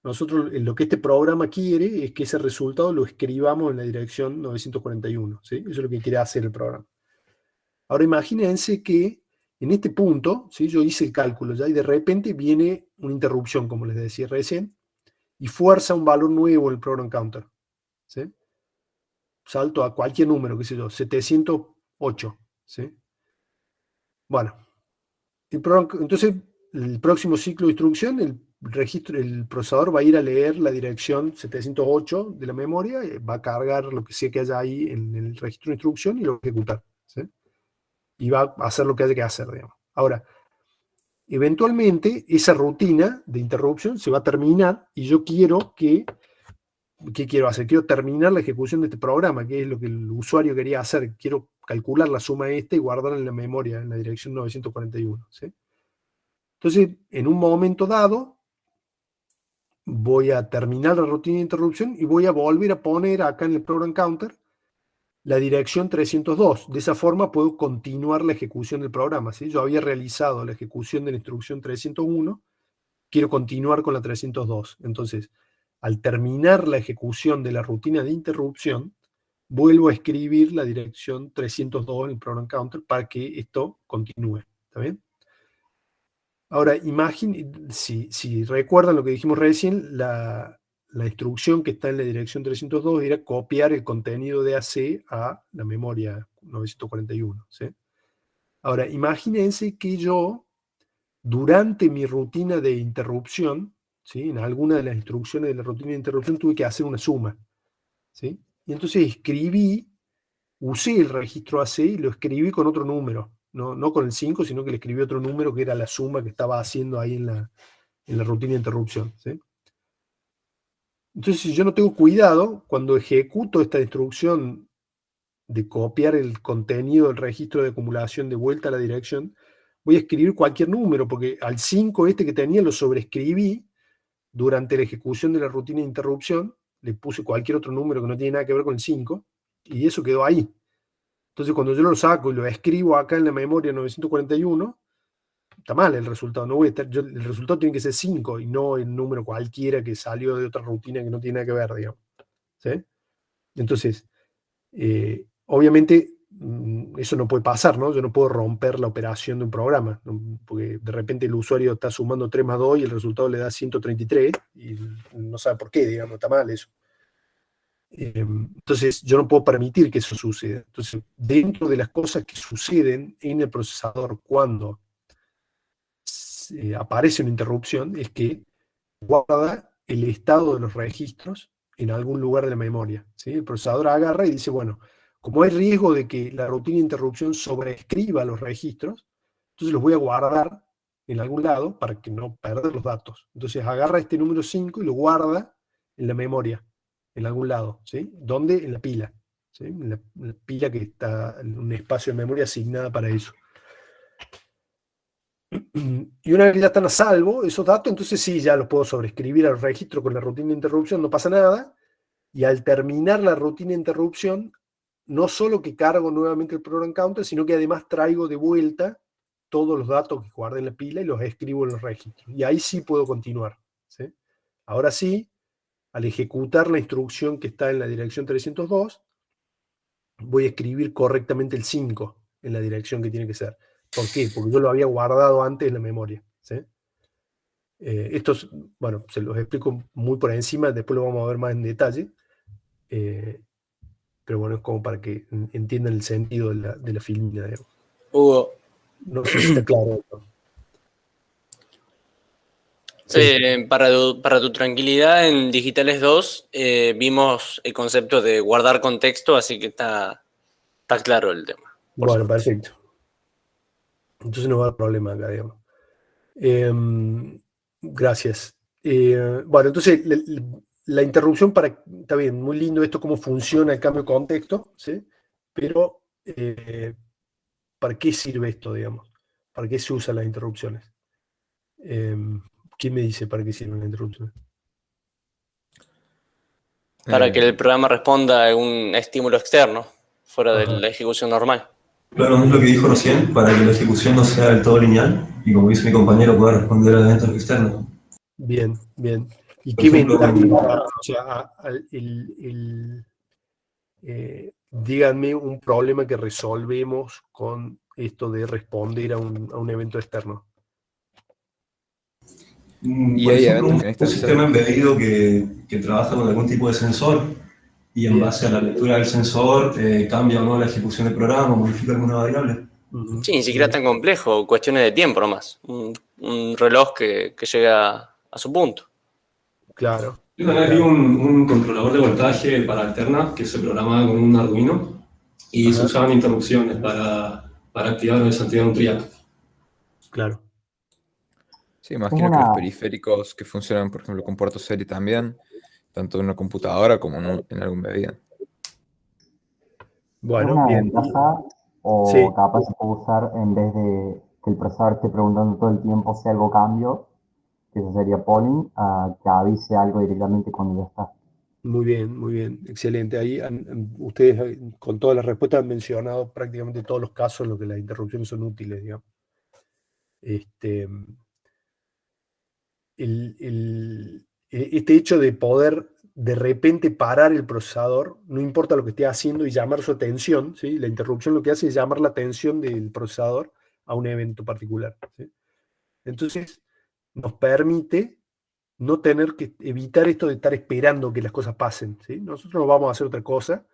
Nosotros, lo que este programa quiere es que ese resultado lo escribamos en la dirección 941, ¿sí? Eso es lo que quiere hacer el programa. Ahora imagínense que en este punto, ¿sí? Yo hice el cálculo ya y de repente viene una interrupción, como les decía recién, y fuerza un valor nuevo en el program counter, ¿sí? Salto a cualquier número, qué sé yo, 708, ¿sí? Bueno, entonces el próximo ciclo de instrucción, el procesador va a ir a leer la dirección 708 de la memoria, va a cargar lo que sea que haya ahí en el registro de instrucción y lo va a ejecutar, ¿sí? Y va a hacer lo que haya que hacer, digamos. Ahora, eventualmente esa rutina de interrupción se va a terminar y yo quiero que ¿qué quiero hacer? Quiero terminar la ejecución de este programa, que es lo que el usuario quería hacer. Quiero calcular la suma esta y guardarla en la memoria, en la dirección 941, ¿sí? Entonces, en un momento dado, voy a terminar la rutina de interrupción y voy a volver a poner acá en el program counter la dirección 302. De esa forma puedo continuar la ejecución del programa, ¿sí? Yo había realizado la ejecución de la instrucción 301 quiero continuar con la 302. Entonces, al terminar la ejecución de la rutina de interrupción, vuelvo a escribir la dirección 302 en el program counter para que esto continúe. ¿Está bien? Ahora, si recuerdan lo que dijimos recién, la instrucción que está en la dirección 302 era copiar el contenido de AC a la memoria 941. ¿Sí? Ahora, imagínense que yo, durante mi rutina de interrupción, ¿sí? En alguna de las instrucciones de la rutina de interrupción tuve que hacer una suma. ¿Sí? Y entonces usé el registro AC y lo escribí con otro número. No con el 5, sino que le escribí otro número que era la suma que estaba haciendo ahí en la rutina de interrupción. ¿Sí? Entonces, si yo no tengo cuidado, cuando ejecuto esta instrucción de copiar el contenido del registro de acumulación de vuelta a la dirección, voy a escribir cualquier número, porque al 5 este que tenía lo sobreescribí durante la ejecución de la rutina de interrupción, le puse cualquier otro número que no tiene nada que ver con el 5, y eso quedó ahí. Entonces, cuando yo lo saco y lo escribo acá en la memoria 941, está mal el resultado. No voy a estar, el resultado tiene que ser 5 y no el número cualquiera que salió de otra rutina que no tiene nada que ver, digamos. ¿Sí? Entonces, obviamente, eso no puede pasar, ¿no? Yo no puedo romper la operación de un programa, ¿no? Porque de repente el usuario está sumando 3 más 2 y el resultado le da 133 y no sabe por qué, digamos, está mal eso. Entonces, yo no puedo permitir que eso suceda. Entonces, dentro de las cosas que suceden en el procesador cuando aparece una interrupción, es que guarda el estado de los registros en algún lugar de la memoria. ¿Sí? El procesador agarra y dice, bueno, como hay riesgo de que la rutina de interrupción sobreescriba los registros, entonces los voy a guardar en algún lado para que no perder los datos. Entonces agarra este número 5 y lo guarda en la memoria, en algún lado. ¿Sí? ¿Dónde? En la pila. ¿Sí? En la pila que está en un espacio de memoria asignada para eso. Y una vez que ya están a salvo esos datos, entonces sí, ya los puedo sobreescribir al registro con la rutina de interrupción, no pasa nada. Y al terminar la rutina de interrupción, no solo que cargo nuevamente el program counter, sino que además traigo de vuelta todos los datos que guardé en la pila y los escribo en los registros. Y ahí sí puedo continuar. ¿Sí? Ahora sí, al ejecutar la instrucción que está en la dirección 302, voy a escribir correctamente el 5 en la dirección que tiene que ser. ¿Por qué? Porque yo lo había guardado antes en la memoria. ¿Sí? Esto, bueno, se los explico muy por encima, después lo vamos a ver más en detalle. Pero bueno, es como para que entiendan el sentido de la filmina. Digamos. Hugo, No sé si está claro. sí. Para tu tranquilidad, en Digitales 2 vimos el concepto de guardar contexto, así que está claro el tema. Bueno, perfecto. Entonces no va a haber problema acá, digamos. Gracias. Bueno, entonces la interrupción está bien, muy lindo esto, cómo funciona el cambio de contexto, ¿sí? Pero ¿para qué sirve esto, digamos? ¿Para qué se usan las interrupciones? ¿Quién me dice para qué sirven las interrupciones? Para que el programa responda a un estímulo externo, fuera de la ejecución normal. Claro, es lo que dijo recién, para que la ejecución no sea del todo lineal y como dice mi compañero, pueda responder a eventos externos. Bien, bien. ¿Y Por qué ejemplo, ventaja? O sea, díganme un problema que resolvemos con esto de responder a un evento externo. Y por hay ejemplo, eventos que un necesitan sistema ser. embedido que trabaja con algún tipo de sensor y en Bien. base a la lectura del sensor cambia o no la ejecución del programa, modifica alguna variable. Sí, ni siquiera tan complejo, cuestiones de tiempo nomás. Un reloj que llega a su punto. Claro. Yo también vi un controlador de voltaje para alterna que se programaba con un Arduino y se usaban interrupciones para activar o desactivar un triac. Claro. Sí, imagino que los periféricos que funcionan, por ejemplo, con puerto serie también, tanto en una computadora como en algún bebida. Bueno, una bien. ventaja o Sí. capaz se puede usar en vez de que el procesador esté preguntando todo el tiempo si algo cambió, que eso sería polling, a que avise algo directamente cuando ya está. Muy bien, excelente. Ahí ustedes con todas las respuestas han mencionado prácticamente todos los casos en los que las interrupciones son útiles, digamos. este hecho de poder de repente parar el procesador, no importa lo que esté haciendo, y llamar su atención, ¿sí? La interrupción lo que hace es llamar la atención del procesador a un evento particular, ¿sí? Entonces, nos permite no tener que evitar esto de estar esperando que las cosas pasen, ¿sí? Nosotros nos vamos a hacer otra cosa,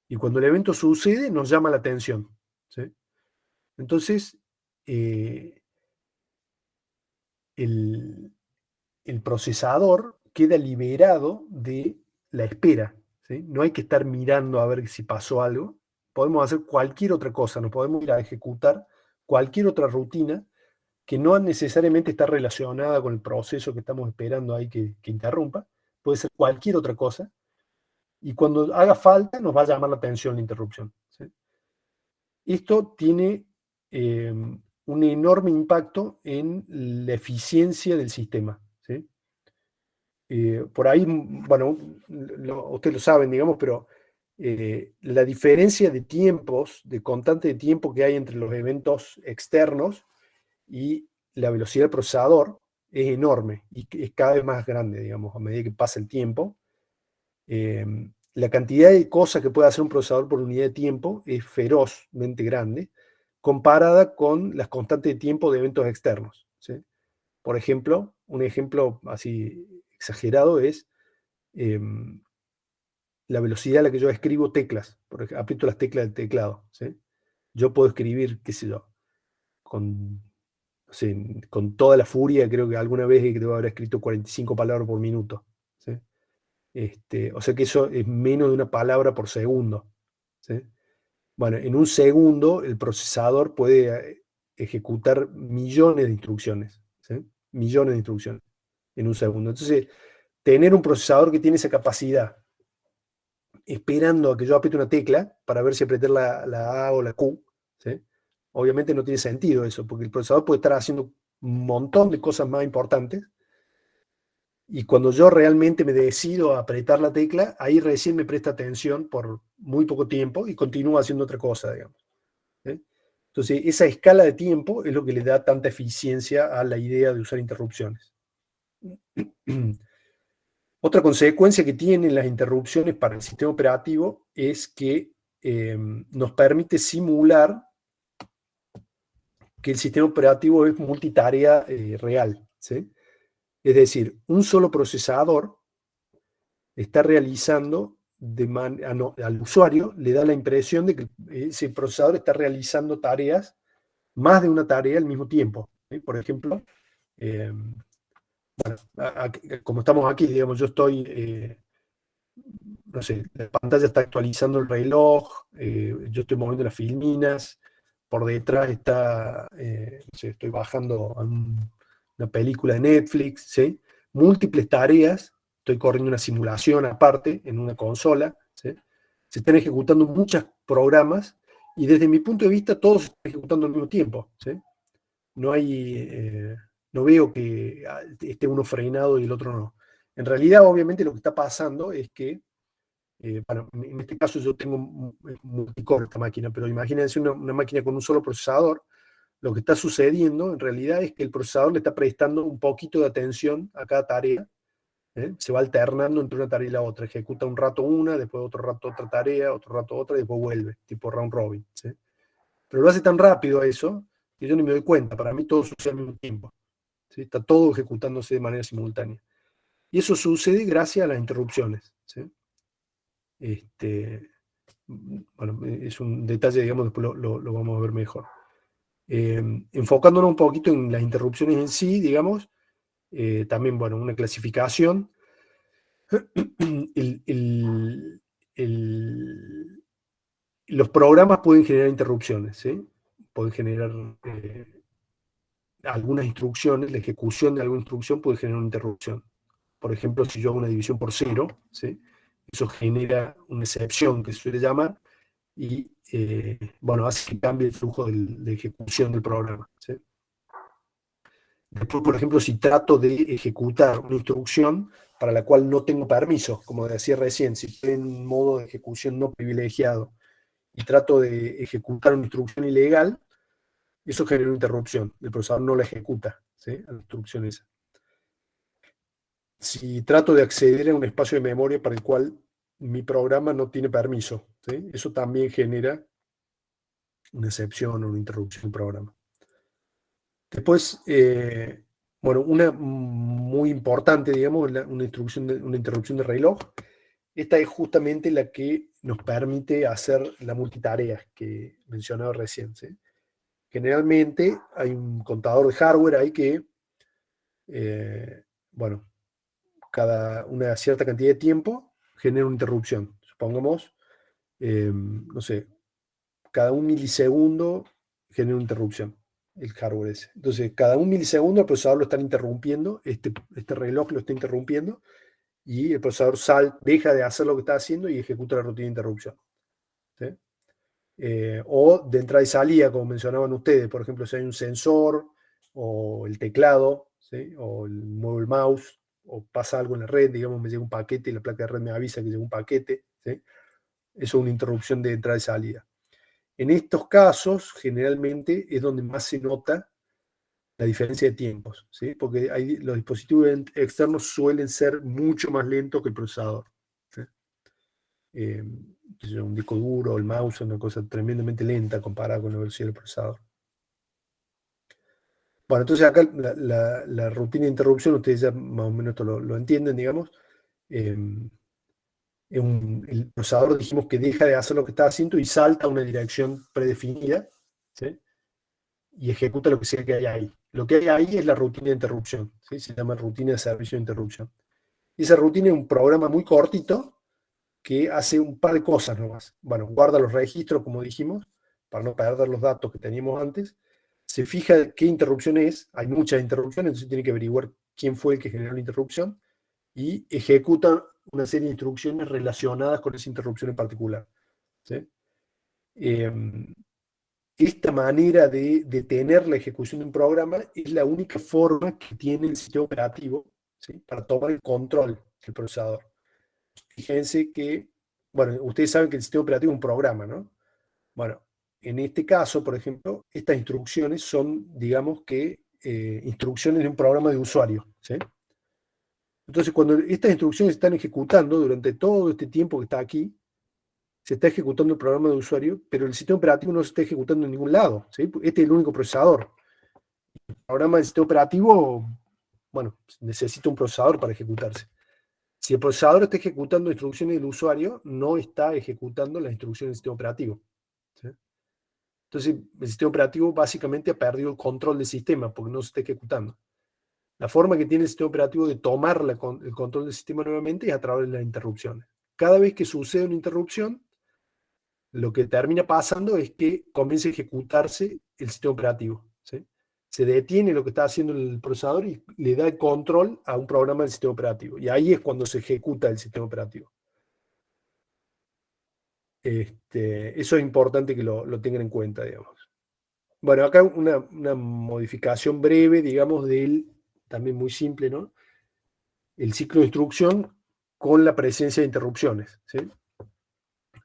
y cuando el evento sucede, nos llama la atención, ¿sí? Entonces, el procesador queda liberado de la espera, ¿sí? No hay que estar mirando a ver si pasó algo. Podemos hacer cualquier otra cosa, nos podemos ir a ejecutar cualquier otra rutina que no necesariamente está relacionada con el proceso que estamos esperando ahí que interrumpa. Puede ser cualquier otra cosa. Y cuando haga falta, nos va a llamar la atención la interrupción, ¿sí? Esto tiene un enorme impacto en la eficiencia del sistema, ¿sí? Por ahí, bueno, ustedes lo saben, digamos, pero la diferencia de tiempos, de constante de tiempo que hay entre los eventos externos y la velocidad del procesador es enorme y es cada vez más grande, digamos, a medida que pasa el tiempo. La cantidad de cosas que puede hacer un procesador por unidad de tiempo es ferozmente grande, comparada con las constantes de tiempo de eventos externos, ¿sí? Por ejemplo, un ejemplo así exagerado es la velocidad a la que yo escribo teclas. Por ejemplo, aprieto las teclas del teclado, ¿sí? Yo puedo escribir, qué sé yo, con, no sé, con toda la furia, creo que alguna vez debo haber escrito 45 palabras por minuto, ¿sí? O sea que eso es menos de una palabra por segundo, ¿sí? Bueno, en un segundo el procesador puede ejecutar millones de instrucciones, ¿sí? Millones de instrucciones en un segundo. Entonces, tener un procesador que tiene esa capacidad, esperando a que yo apriete una tecla para ver si apretar la A o la Q, ¿sí? Obviamente no tiene sentido eso, porque el procesador puede estar haciendo un montón de cosas más importantes, y cuando yo realmente me decido a apretar la tecla, ahí recién me presta atención por muy poco tiempo y continúa haciendo otra cosa, digamos, ¿sí? Entonces, esa escala de tiempo es lo que le da tanta eficiencia a la idea de usar interrupciones. Otra consecuencia que tienen las interrupciones para el sistema operativo es que nos permite simular que el sistema operativo es multitarea real, ¿sí? Es decir, un solo procesador está realizando al usuario, le da la impresión de que ese procesador está realizando tareas, más de una tarea al mismo tiempo, ¿sí? Por ejemplo, bueno, como estamos aquí, digamos, yo estoy, no sé, la pantalla está actualizando el reloj, yo estoy moviendo las filminas, por detrás está, no sé, estoy bajando una película de Netflix, ¿sí? Múltiples tareas, estoy corriendo una simulación aparte en una consola, ¿sí? Se están ejecutando muchos programas y desde mi punto de vista todos se están ejecutando al mismo tiempo, ¿sí? No hay, no veo que esté uno frenado y el otro no. En realidad, obviamente, lo que está pasando es que, bueno, en este caso yo tengo multicore esta máquina, pero imagínense una máquina con un solo procesador. Lo que está sucediendo en realidad es que el procesador le está prestando un poquito de atención a cada tarea, ¿eh? Se va alternando entre una tarea y la otra. Ejecuta un rato una, después otro rato otra tarea, otro rato otra, y después vuelve, tipo round robin, ¿sí? Pero lo hace tan rápido eso que yo ni me doy cuenta. Para mí todo sucede al mismo tiempo, ¿sí? Está todo ejecutándose de manera simultánea. Y eso sucede gracias a las interrupciones, ¿sí? Bueno, es un detalle, digamos, después lo vamos a ver mejor. Enfocándonos un poquito en las interrupciones en sí, digamos, también, bueno, una clasificación. Los programas pueden generar interrupciones, ¿sí? Pueden generar algunas instrucciones, la ejecución de alguna instrucción puede generar una interrupción. Por ejemplo, si yo hago una división por 0, ¿sí? Eso genera una excepción que se suele llamar, y bueno, hace que cambie el flujo de ejecución del programa, ¿sí? Después, por ejemplo, si trato de ejecutar una instrucción para la cual no tengo permiso, como decía recién, si estoy en un modo de ejecución no privilegiado y trato de ejecutar una instrucción ilegal, eso genera una interrupción. El procesador no la ejecuta, ¿sí? A la instrucción esa. si trato de acceder a un espacio de memoria para el cual mi programa no tiene permiso, ¿sí? Eso también genera una excepción o una interrupción del programa. Después, bueno, una muy importante, digamos, una interrupción de reloj. Esta es justamente la que nos permite hacer la multitarea que mencionaba recién, ¿sí? Generalmente hay un contador de hardware ahí que, bueno, cada una cierta cantidad de tiempo genera una interrupción. Supongamos, no sé, cada un milisegundo genera una interrupción el hardware ese. Entonces, cada un milisegundo el procesador lo está interrumpiendo, este reloj lo está interrumpiendo, y el procesador deja de hacer lo que está haciendo y ejecuta la rutina de interrupción, ¿sí? O de entrada y salida, como mencionaban ustedes, por ejemplo, si hay un sensor o el teclado, ¿sí? O muevo el mouse, o pasa algo en la red, digamos, me llega un paquete y la placa de red me avisa que llega un paquete, ¿sí? Eso es una interrupción de entrada y salida. En estos casos, generalmente, es donde más se nota la diferencia de tiempos, ¿sí? Porque los dispositivos externos suelen ser mucho más lentos que el procesador, ¿sí? Un disco duro, el mouse, es una cosa tremendamente lenta comparada con la velocidad del procesador. Bueno, entonces acá la rutina de interrupción, ustedes ya más o menos esto lo entienden, digamos. El procesador, dijimos que deja de hacer lo que está haciendo y salta a una dirección predefinida, ¿sí? Y ejecuta lo que sea que hay ahí. Lo que hay ahí es la rutina de interrupción, ¿sí? Se llama rutina de servicio de interrupción. Y esa rutina es un programa muy cortito que hace un par de cosas nomás. Bueno, guarda los registros, como dijimos, para no perder los datos que teníamos antes. Se fija qué interrupción es. Hay muchas interrupciones, entonces tiene que averiguar quién fue el que generó la interrupción y ejecuta una serie de instrucciones relacionadas con esa interrupción en particular, ¿sí? Esta manera de detener la ejecución de un programa es la única forma que tiene el sistema operativo, ¿sí? Para tomar el control del procesador. Fíjense que, bueno, ustedes saben que el sistema operativo es un programa, ¿no? Bueno, en este caso, por ejemplo, estas instrucciones son, digamos que, instrucciones de un programa de usuario, ¿sí? Entonces, cuando estas instrucciones se están ejecutando durante todo este tiempo que está aquí, se está ejecutando el programa de usuario, pero el sistema operativo no se está ejecutando en ningún lado, ¿sí? Este es el único procesador. El programa del sistema operativo, bueno, necesita un procesador para ejecutarse. Si el procesador está ejecutando instrucciones del usuario, no está ejecutando las instrucciones del sistema operativo, ¿sí? Entonces, el sistema operativo básicamente ha perdido el control del sistema porque no se está ejecutando. La forma que tiene el sistema operativo de tomar el control del sistema nuevamente es a través de las interrupciones. Cada vez que sucede una interrupción, lo que termina pasando es que comienza a ejecutarse el sistema operativo, ¿sí? Se detiene lo que está haciendo el procesador y le da el control a un programa del sistema operativo. Y ahí es cuando se ejecuta el sistema operativo. Eso es importante que lo tengan en cuenta, digamos. Bueno, acá una modificación breve, digamos, también muy simple, ¿no? El ciclo de instrucción con la presencia de interrupciones, ¿sí?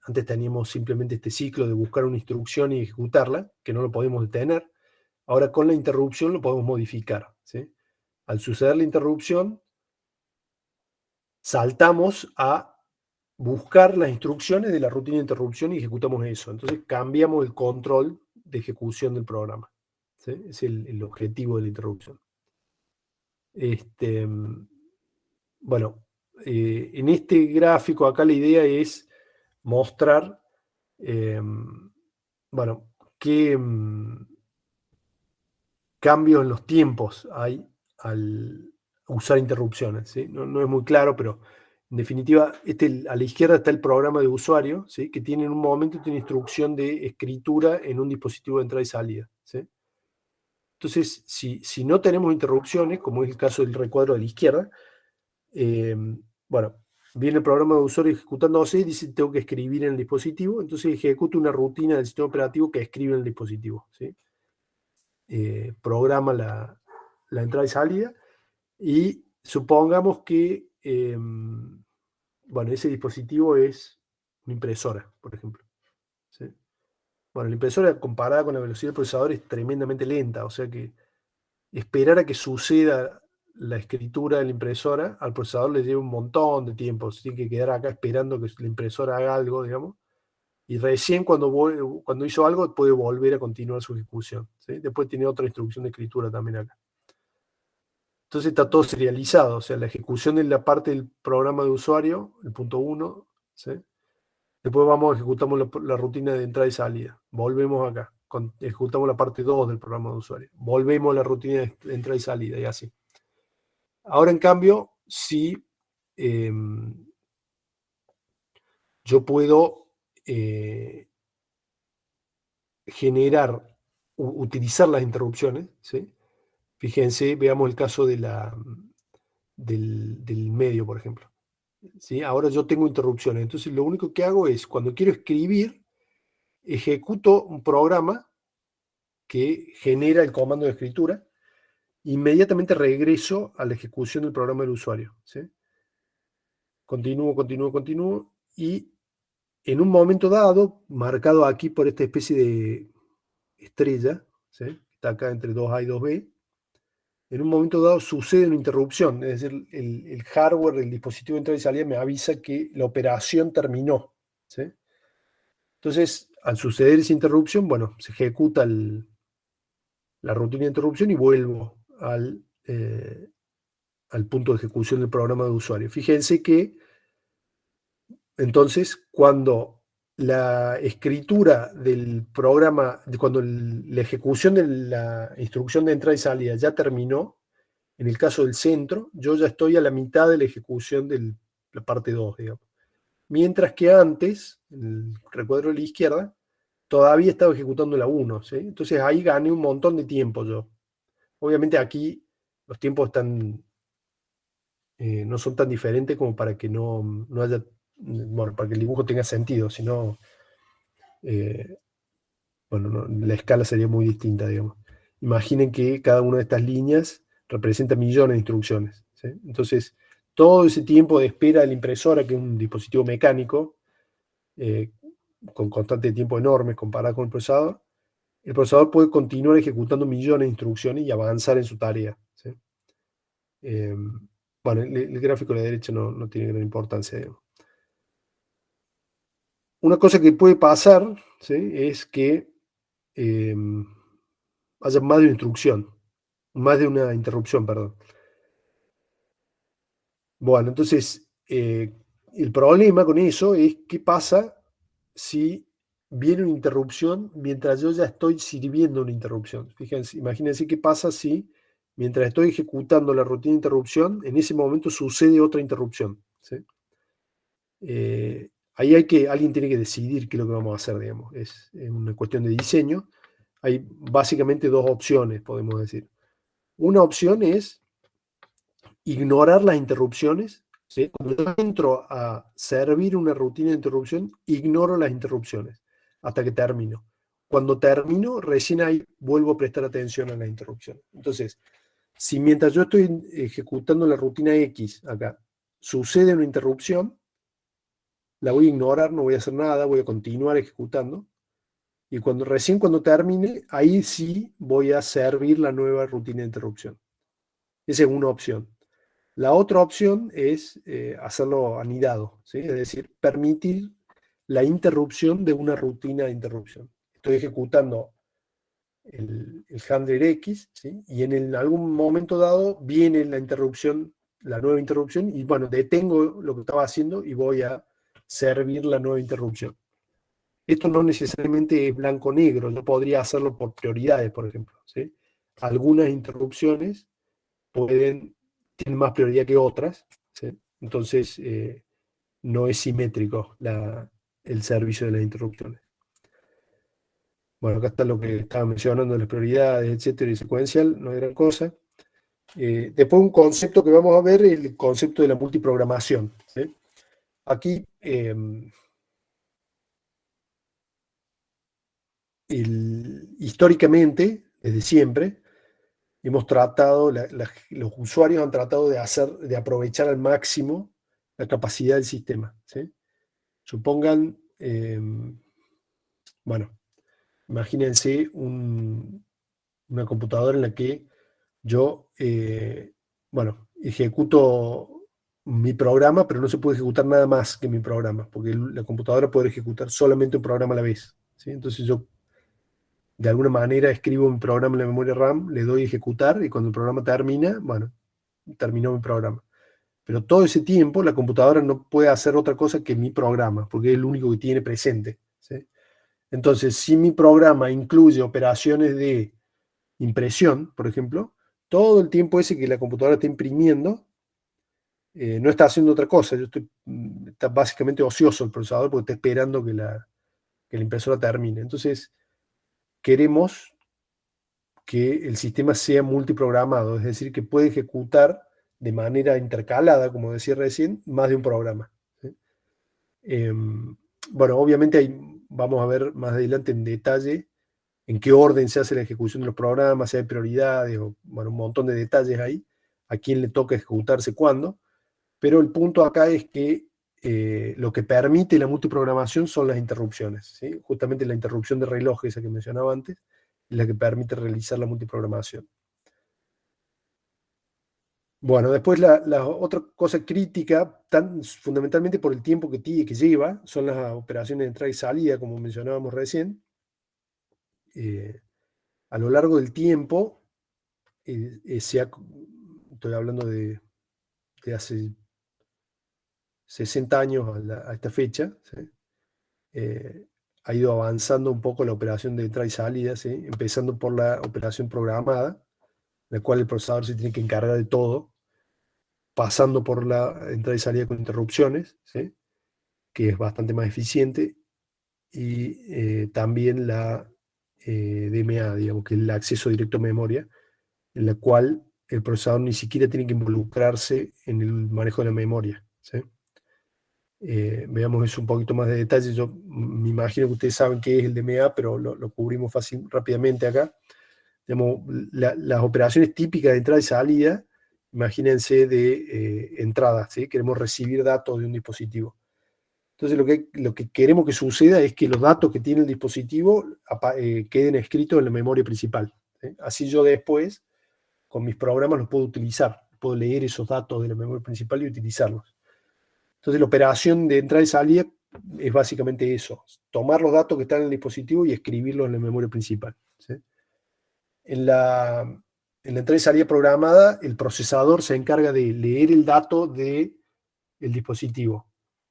Antes teníamos simplemente este ciclo de buscar una instrucción y ejecutarla, que no lo podemos detener. Ahora con la interrupción lo podemos modificar, ¿sí? Al suceder la interrupción, saltamos a buscar las instrucciones de la rutina de interrupción y ejecutamos eso. Entonces cambiamos el control de ejecución del programa, ¿sí? Es el objetivo de la interrupción. Bueno, en este gráfico acá la idea es mostrar, bueno, qué cambios en los tiempos hay al usar interrupciones, ¿sí? No es muy claro, pero en definitiva, a la izquierda está el programa de usuario, ¿sí? Que tiene en un momento una instrucción de escritura en un dispositivo de entrada y salida, ¿sí? Entonces, si no tenemos interrupciones, como es el caso del recuadro de la izquierda, bueno, viene el programa de usuario ejecutándose y dice tengo que escribir en el dispositivo, entonces ejecuta una rutina del sistema operativo que escribe en el dispositivo, ¿sí? Programa la entrada y salida y supongamos que bueno, ese dispositivo es una impresora, por ejemplo, ¿sí? Bueno, la impresora comparada con la velocidad del procesador es tremendamente lenta, o sea que esperar a que suceda la escritura de la impresora, al procesador le lleva un montón de tiempo. Se tiene que quedar acá esperando que la impresora haga algo, digamos. Y recién cuando hizo algo puede volver a continuar su ejecución, ¿sí? Después tiene otra instrucción de escritura también acá. Entonces está todo serializado, o sea, la ejecución de la parte del programa de usuario, el punto 1, ¿sí? Después ejecutamos la rutina de entrada y salida. Volvemos acá. Ejecutamos la parte 2 del programa de usuario. Volvemos a la rutina de entrada y salida y así. Ahora, en cambio, si yo puedo utilizar las interrupciones, ¿sí? Fíjense, veamos el caso del medio, por ejemplo. ¿Sí? Ahora yo tengo interrupciones. Entonces lo único que hago es, cuando quiero escribir, ejecuto un programa que genera el comando de escritura, inmediatamente regreso a la ejecución del programa del usuario, ¿sí? Continúo, y en un momento dado, marcado aquí por esta especie de estrella, ¿sí? Está acá entre 2A y 2B, en un momento dado sucede una interrupción, es decir, el hardware del dispositivo de entrada y salida me avisa que la operación terminó, ¿sí? Entonces, al suceder esa interrupción, bueno, se ejecuta la rutina de interrupción y vuelvo al punto de ejecución del programa de usuario. Fíjense que, entonces, cuando la escritura del programa, cuando la ejecución de la instrucción de entrada y salida ya terminó, en el caso del centro, yo ya estoy a la mitad de la ejecución de la parte 2, digamos. Mientras que antes, en el recuadro de la izquierda, todavía estaba ejecutando la 1, ¿sí? Entonces ahí gané un montón de tiempo yo. Obviamente aquí los tiempos no son tan diferentes como para que no haya, bueno, para que el dibujo tenga sentido, sino, bueno, la escala sería muy distinta, digamos. Imaginen que cada una de estas líneas representa millones de instrucciones, ¿sí? Entonces, todo ese tiempo de espera de la impresora, que es un dispositivo mecánico, con constante tiempo enorme comparado con el procesador puede continuar ejecutando millones de instrucciones y avanzar en su tarea, ¿sí? Bueno, el gráfico de la derecha no tiene gran importancia, digamos. Una cosa que puede pasar, ¿sí? Es que haya más de una instrucción, más de una interrupción, perdón. Bueno, entonces, el problema con eso es qué pasa si viene una interrupción mientras yo ya estoy sirviendo una interrupción. Fíjense, imagínense qué pasa si mientras estoy ejecutando la rutina de interrupción, en ese momento sucede otra interrupción, ¿sí? Ahí alguien tiene que decidir qué es lo que vamos a hacer, digamos. Es una cuestión de diseño. Hay básicamente dos opciones, podemos decir. Una opción es ignorar las interrupciones, ¿sí? Cuando yo entro a servir una rutina de interrupción, ignoro las interrupciones hasta que termino. Cuando termino, recién ahí vuelvo a prestar atención a la interrupción. Entonces, si mientras yo estoy ejecutando la rutina X acá, sucede una interrupción, la voy a ignorar, no voy a hacer nada, voy a continuar ejecutando. Y recién cuando termine, ahí sí voy a servir la nueva rutina de interrupción. Esa es una opción. La otra opción es hacerlo anidado, ¿sí? Es decir, permitir la interrupción de una rutina de interrupción. Estoy ejecutando el handler X, ¿sí? Y en algún momento dado viene la interrupción, la nueva interrupción, y bueno, detengo lo que estaba haciendo y voy a servir la nueva interrupción. Esto no necesariamente es blanco-negro, yo podría hacerlo por prioridades, por ejemplo, ¿sí? Algunas interrupciones tienen más prioridad que otras, ¿sí? Entonces no es simétrico el servicio de las interrupciones. Bueno, acá está lo que estaba mencionando, las prioridades, etcétera, y secuencial, no es gran cosa. Después un concepto que vamos a ver es el concepto de la multiprogramación, ¿sí? Aquí históricamente, desde siempre, hemos tratado, los usuarios han tratado de aprovechar al máximo la capacidad del sistema, ¿sí? Supongan, bueno, imagínense una computadora en la que yo bueno, ejecuto mi programa, pero no se puede ejecutar nada más que mi programa, porque la computadora puede ejecutar solamente un programa a la vez, ¿sí? Entonces yo, de alguna manera, escribo mi programa en la memoria RAM, le doy a ejecutar, y cuando el programa termina, bueno, terminó mi programa. Pero todo ese tiempo la computadora no puede hacer otra cosa que mi programa, porque es el único que tiene presente, ¿sí? Entonces, si mi programa incluye operaciones de impresión, por ejemplo, todo el tiempo ese que la computadora está imprimiendo, no está haciendo otra cosa. Está básicamente ocioso el procesador porque está esperando que la impresora termine. Entonces, queremos que el sistema sea multiprogramado, es decir, que puede ejecutar de manera intercalada, como decía recién, más de un programa, ¿sí? Bueno, obviamente vamos a ver más adelante en detalle en qué orden se hace la ejecución de los programas, si hay prioridades, o bueno, un montón de detalles ahí, a quién le toca ejecutarse cuándo, pero el punto acá es que lo que permite la multiprogramación son las interrupciones, ¿sí? Justamente la interrupción de reloj, esa que mencionaba antes, es la que permite realizar la multiprogramación. Bueno, después la otra cosa crítica, fundamentalmente por el tiempo que lleva, son las operaciones de entrada y salida, como mencionábamos recién. A lo largo del tiempo, estoy hablando de hace 60 años a esta fecha, ¿sí? Ha ido avanzando un poco la operación de entrada y salida, ¿sí? Empezando por la operación programada, en la cual el procesador se tiene que encargar de todo, pasando por la entrada y salida con interrupciones, ¿sí? Que es bastante más eficiente, y también la DMA, digamos, que es el acceso directo a memoria, en la cual el procesador ni siquiera tiene que involucrarse en el manejo de la memoria, ¿sí? Veamos eso un poquito más de detalle. Yo me imagino que ustedes saben qué es el DMA, pero lo cubrimos rápidamente acá. Digamos, las operaciones típicas de entrada y salida, imagínense de entrada, ¿sí? Queremos recibir datos de un dispositivo. Entonces lo que queremos que suceda es que los datos que tiene el dispositivo queden escritos en la memoria principal, ¿sí? Así yo después, con mis programas, los puedo utilizar. Puedo leer esos datos de la memoria principal y utilizarlos. Entonces la operación de entrada y salida es básicamente eso: tomar los datos que están en el dispositivo y escribirlos en la memoria principal, ¿sí? En la entrada y salida programada, el procesador se encarga de leer el dato del dispositivo,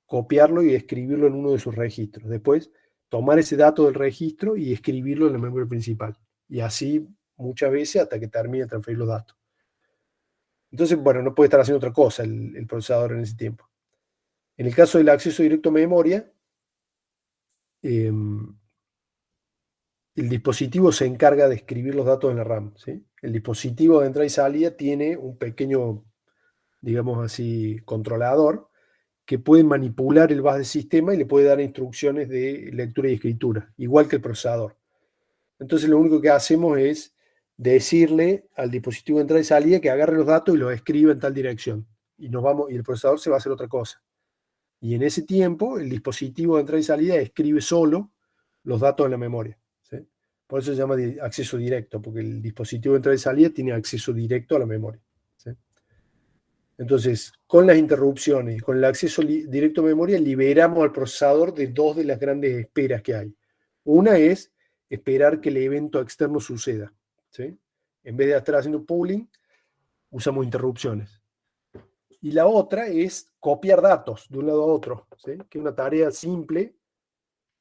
copiarlo y escribirlo en uno de sus registros. Después, tomar ese dato del registro y escribirlo en la memoria principal. Y así muchas veces hasta que termine de transferir los datos. Entonces, bueno, no puede estar haciendo otra cosa el procesador en ese tiempo. En el caso del acceso directo a memoria, el dispositivo se encarga de escribir los datos en la RAM, ¿sí? El dispositivo de entrada y salida tiene un pequeño, digamos así, controlador que puede manipular el bus de sistema y le puede dar instrucciones de lectura y escritura, igual que el procesador. Entonces lo único que hacemos es decirle al dispositivo de entrada y salida que agarre los datos y los escriba en tal dirección. Y el procesador se va a hacer otra cosa. Y en ese tiempo, el dispositivo de entrada y salida escribe solo los datos en la memoria, ¿sí? Por eso se llama acceso directo, porque el dispositivo de entrada y salida tiene acceso directo a la memoria, ¿sí? Entonces, con las interrupciones y con el acceso directo a memoria, liberamos al procesador de dos de las grandes esperas que hay. Una es esperar que el evento externo suceda, ¿sí? En vez de estar haciendo pooling, usamos interrupciones. Y la otra es copiar datos de un lado a otro, ¿sí? Que es una tarea simple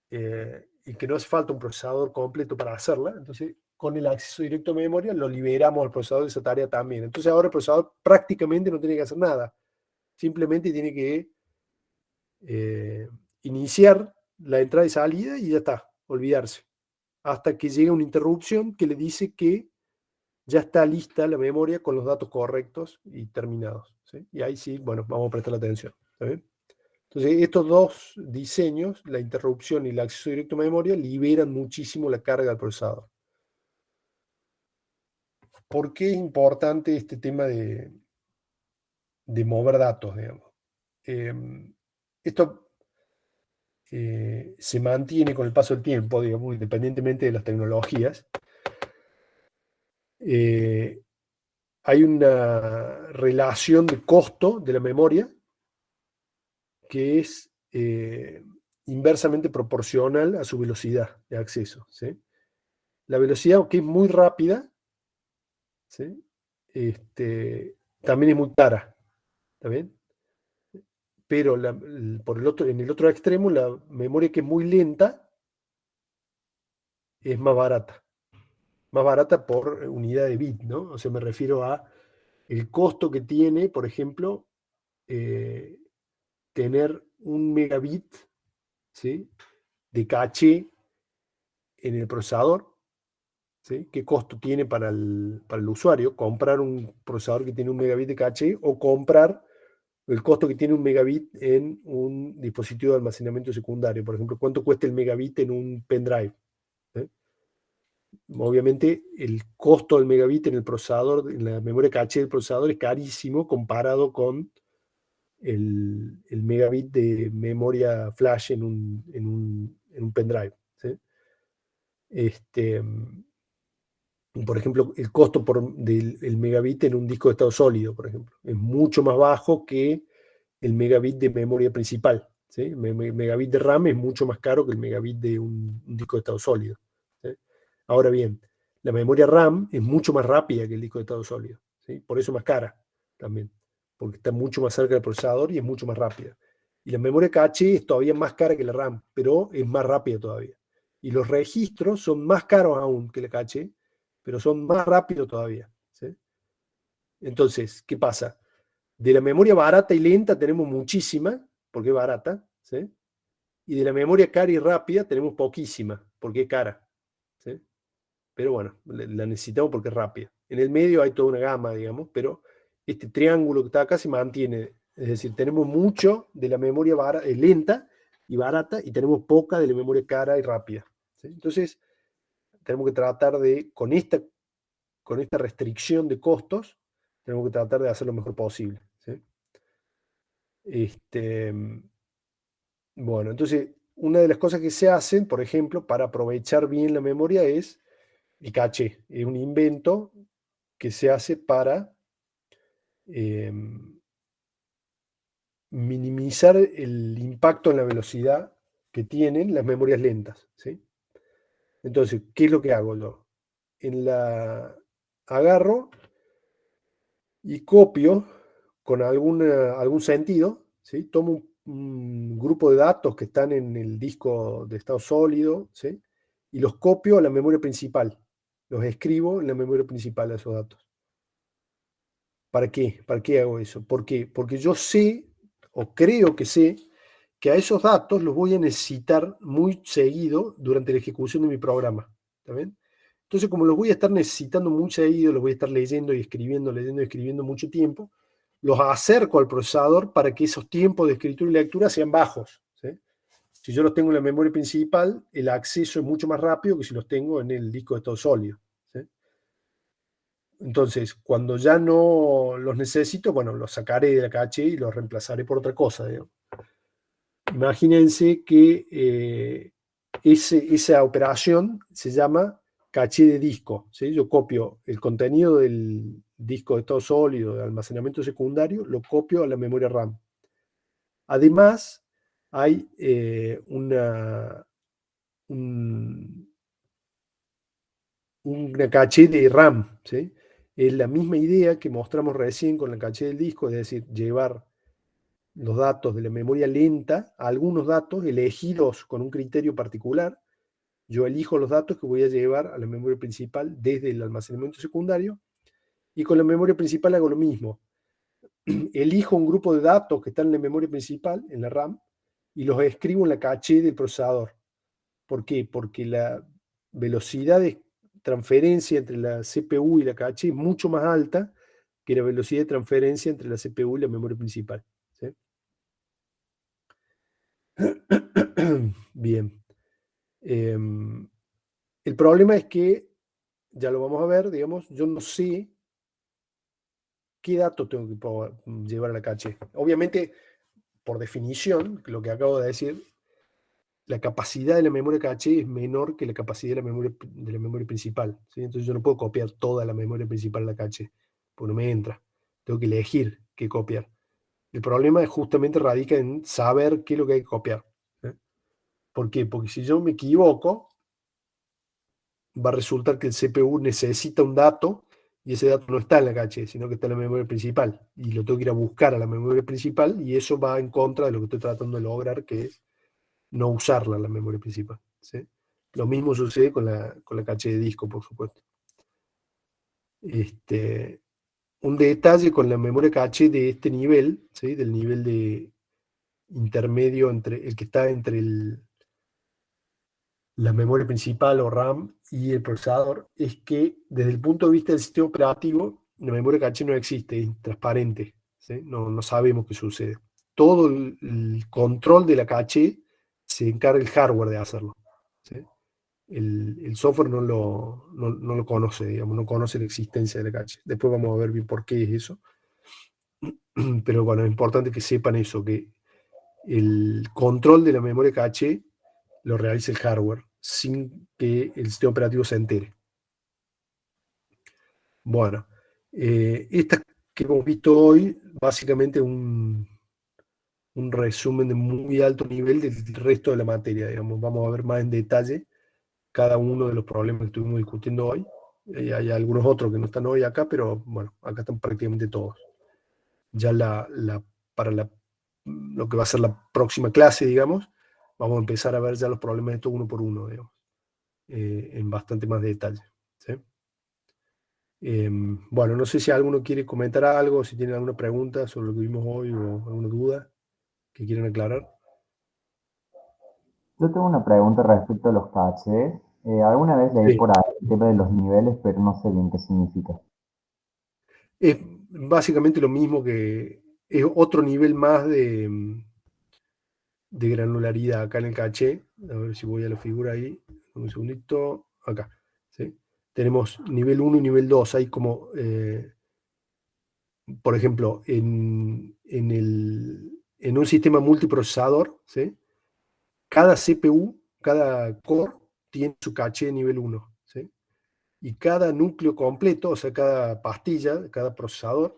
y que no hace falta un procesador completo para hacerla. Entonces, con el acceso directo a memoria, lo liberamos al procesador de esa tarea también. Entonces, ahora el procesador prácticamente no tiene que hacer nada. Simplemente tiene que iniciar la entrada y salida y ya está, olvidarse. Hasta que llega una interrupción que le dice que ya está lista la memoria con los datos correctos y terminados, ¿sí? Y ahí sí, bueno, vamos a prestar atención, ¿está bien? Entonces, estos dos diseños, la interrupción y el acceso directo a memoria, liberan muchísimo la carga del procesador. ¿Por qué es importante este tema de mover datos, digamos? Esto se mantiene con el paso del tiempo, digamos, independientemente de las tecnologías. hay una relación de costo de la memoria que es inversamente proporcional a su velocidad de acceso, ¿sí? La velocidad, que es muy rápida, ¿sí? También es muy cara, ¿está bien? Pero en el otro extremo, la memoria que es muy lenta es más barata. Más barata por unidad de bit, ¿no? O sea, me refiero a el costo que tiene, por ejemplo, tener 1 megabit, ¿sí?, de caché en el procesador, ¿sí? ¿Qué costo tiene para el usuario comprar un procesador que tiene 1 megabit de caché o comprar el costo que tiene 1 megabit en un dispositivo de almacenamiento secundario? Por ejemplo, ¿cuánto cuesta el megabit en un pendrive? ¿Eh? Obviamente, el costo del megabit en el procesador, en la memoria caché del procesador, es carísimo comparado con el megabit de memoria flash en un pendrive, ¿sí? Por ejemplo, el costo del megabit en un disco de estado sólido, por ejemplo, es mucho más bajo que el megabit de memoria principal, ¿sí? El megabit de RAM es mucho más caro que el megabit de un disco de estado sólido, ¿sí? Ahora bien, la memoria RAM es mucho más rápida que el disco de estado sólido, ¿sí? Por eso es más cara también, porque está mucho más cerca del procesador y es mucho más rápida. Y la memoria caché es todavía más cara que la RAM, pero es más rápida todavía. Y los registros son más caros aún que la caché, pero son más rápidos todavía, ¿sí? Entonces, ¿qué pasa? De la memoria barata y lenta tenemos muchísima, porque es barata, ¿sí? Y de la memoria cara y rápida tenemos poquísima, porque es cara, ¿sí? Pero bueno, la necesitamos porque es rápida. En el medio hay toda una gama, digamos, pero este triángulo que está acá se mantiene. Es decir, tenemos mucho de la memoria lenta y barata, y tenemos poca de la memoria cara y rápida, ¿sí? Entonces, tenemos que tratar de, con esta restricción de costos, tenemos que tratar de hacer lo mejor posible, ¿sí? Bueno, entonces, una de las cosas que se hacen, por ejemplo, para aprovechar bien la memoria es el caché. Es un invento que se hace para minimizar el impacto en la velocidad que tienen las memorias lentas, ¿sí? Entonces, ¿qué es lo que hago yo? Agarro y copio con algún sentido, ¿sí? Tomo un grupo de datos que están en el disco de estado sólido, ¿sí?, y los copio a la memoria principal. Los escribo en la memoria principal de esos datos. ¿Para qué? ¿Para qué hago eso? ¿Por qué? Porque yo sé, o creo que sé, que a esos datos los voy a necesitar muy seguido durante la ejecución de mi programa. ¿Está bien? Entonces, como los voy a estar necesitando muy seguido, los voy a estar leyendo y escribiendo mucho tiempo, los acerco al procesador para que esos tiempos de escritura y lectura sean bajos, ¿sí? Si yo los tengo en la memoria principal, el acceso es mucho más rápido que si los tengo en el disco de estado sólido, ¿sí? Entonces, cuando ya no los necesito, bueno, los sacaré de la caché y los reemplazaré por otra cosa, digamos. Imagínense que esa operación se llama caché de disco, ¿sí? Yo copio el contenido del disco de estado sólido, de almacenamiento secundario, lo copio a la memoria RAM. Además, hay una caché de RAM, ¿sí? Es la misma idea que mostramos recién con la caché del disco, es decir, llevar los datos de la memoria lenta a algunos datos elegidos con un criterio particular. Yo elijo los datos que voy a llevar a la memoria principal desde el almacenamiento secundario, y con la memoria principal hago lo mismo. Elijo un grupo de datos que están en la memoria principal, en la RAM, y los escribo en la caché del procesador. ¿Por qué? Porque la velocidad de transferencia entre la CPU y la caché es mucho más alta que la velocidad de transferencia entre la CPU y la memoria principal, ¿sí? Bien. El problema es que, ya lo vamos a ver, digamos, yo no sé qué datos tengo que llevar a la caché. Obviamente, por definición, lo que acabo de decir, la capacidad de la memoria caché es menor que la capacidad de la memoria principal, ¿sí? Entonces yo no puedo copiar toda la memoria principal a la caché, porque no me entra. Tengo que elegir qué copiar. El problema justamente radica en saber qué es lo que hay que copiar. ¿Por qué? Porque si yo me equivoco, va a resultar que el CPU necesita un dato y ese dato no está en la caché, sino que está en la memoria principal. Y lo tengo que ir a buscar a la memoria principal y eso va en contra de lo que estoy tratando de lograr, que es no usarla la memoria principal. ¿Sí? Lo mismo sucede con la caché de disco, por supuesto. Un detalle con la memoria caché de este nivel, ¿sí? Del nivel de intermedio entre el que está entre la memoria principal o RAM y el procesador, es que desde el punto de vista del sistema operativo, la memoria caché no existe, es transparente, ¿sí? No sabemos qué sucede. Todo el control de la caché se encarga el hardware de hacerlo. ¿Sí? El software no lo conoce, digamos, no conoce la existencia de la caché. Después vamos a ver bien por qué es eso. Pero bueno, es importante que sepan eso, que el control de la memoria caché lo realiza el hardware, sin que el sistema operativo se entere. Bueno, esta que hemos visto hoy, básicamente un resumen de muy alto nivel del resto de la materia, digamos. Vamos a ver más en detalle cada uno de los problemas que estuvimos discutiendo hoy. Hay algunos otros que no están hoy acá, pero bueno, acá están prácticamente todos. Ya para lo que va a ser la próxima clase, digamos, vamos a empezar a ver ya los problemas de esto uno por uno, digamos, en bastante más detalle. ¿Sí? Bueno, no sé si alguno quiere comentar algo, si tiene alguna pregunta sobre lo que vimos hoy o alguna duda que quieran aclarar. Yo tengo una pregunta respecto a los cachés. Alguna vez leí Sí. por ahí el tema de los niveles, pero no sé bien qué significa. Es básicamente lo mismo, que es otro nivel más de granularidad acá en el caché. A ver si voy a la figura ahí, un segundito, acá. ¿Sí? Tenemos nivel 1 y nivel 2. Hay como, por ejemplo, en un sistema multiprocesador, ¿sí? Cada CPU, cada core, tiene su caché de nivel 1. ¿Sí? Y cada núcleo completo, o sea, cada pastilla, cada procesador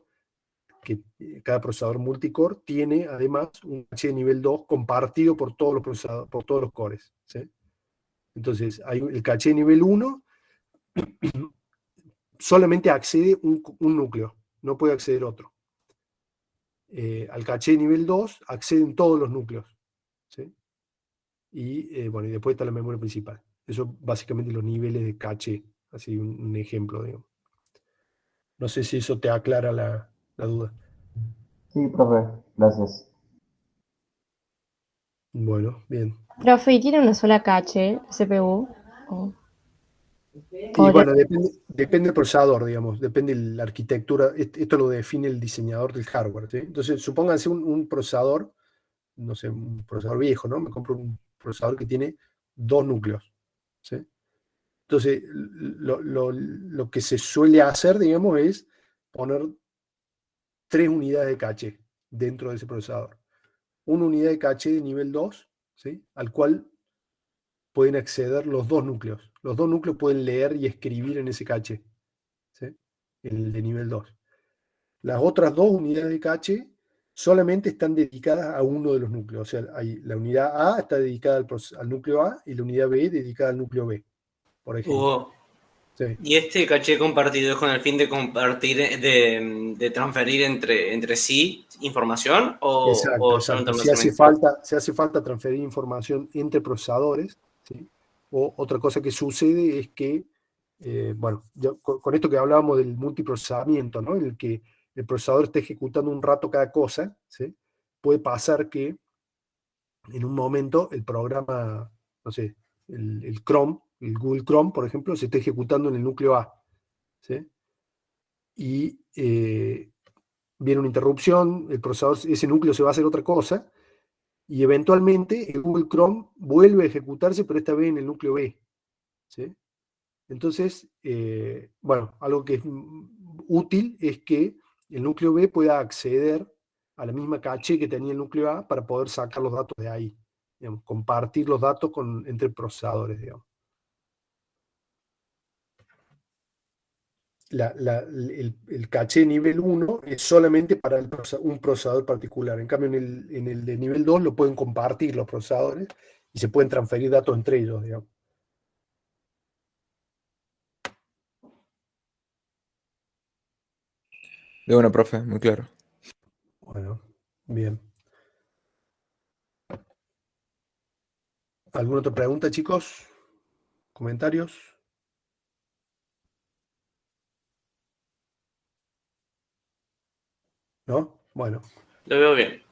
multicore tiene además un caché de nivel 2 compartido por todos los procesadores, por todos los cores. ¿Sí? Entonces, hay el caché de nivel 1 solamente accede un núcleo, no puede acceder otro. Al caché de nivel 2 acceden todos los núcleos. ¿Sí? Y bueno, y después está la memoria principal. Eso básicamente los niveles de caché, así un ejemplo, digamos. No sé si eso te aclara la duda. Sí, profe, gracias. Bueno, bien. Profe, ¿y tiene una sola caché, CPU? Y bueno, depende del procesador, digamos, depende de la arquitectura. Esto lo define el diseñador del hardware. ¿Sí? Entonces, supónganse un procesador, no sé, un procesador viejo, ¿no? Me compro un procesador que tiene 2 núcleos. ¿Sí? Entonces, lo que se suele hacer, digamos, es poner 3 unidades de caché dentro de ese procesador. Una unidad de caché de nivel 2, ¿sí? Al cual pueden acceder los 2 núcleos. Los 2 núcleos pueden leer y escribir en ese caché, ¿sí? El de nivel 2. Las otras 2 unidades de caché solamente están dedicadas a uno de los núcleos. O sea, la unidad A está dedicada al núcleo A y la unidad B dedicada al núcleo B, por ejemplo. Sí. ¿Y este caché compartido es con el fin de compartir, de transferir entre sí información Exacto. solo entre Si hace falta transferir información entre procesadores, ¿sí? O otra cosa que sucede es que, bueno, con esto que hablábamos del multiprocesamiento, ¿no? En el que el procesador está ejecutando un rato cada cosa, ¿sí? Puede pasar que en un momento el programa, no sé, el Chrome, el Google Chrome, por ejemplo, se está ejecutando en el núcleo A, ¿sí? Y viene una interrupción, el procesador, ese núcleo se va a hacer otra cosa, y eventualmente el Google Chrome vuelve a ejecutarse, pero esta vez en el núcleo B. ¿Sí? Entonces, bueno, algo que es útil es que el núcleo B pueda acceder a la misma caché que tenía el núcleo A para poder sacar los datos de ahí, digamos, compartir los datos entre procesadores, digamos. el caché nivel 1 es solamente para un procesador particular. En cambio, en el de nivel 2 lo pueden compartir los procesadores y se pueden transferir datos entre ellos, digamos. De bueno, profe, muy claro. Bueno, bien. ¿Alguna otra pregunta, chicos? ¿Comentarios? ¿No? Bueno, Lo veo bien.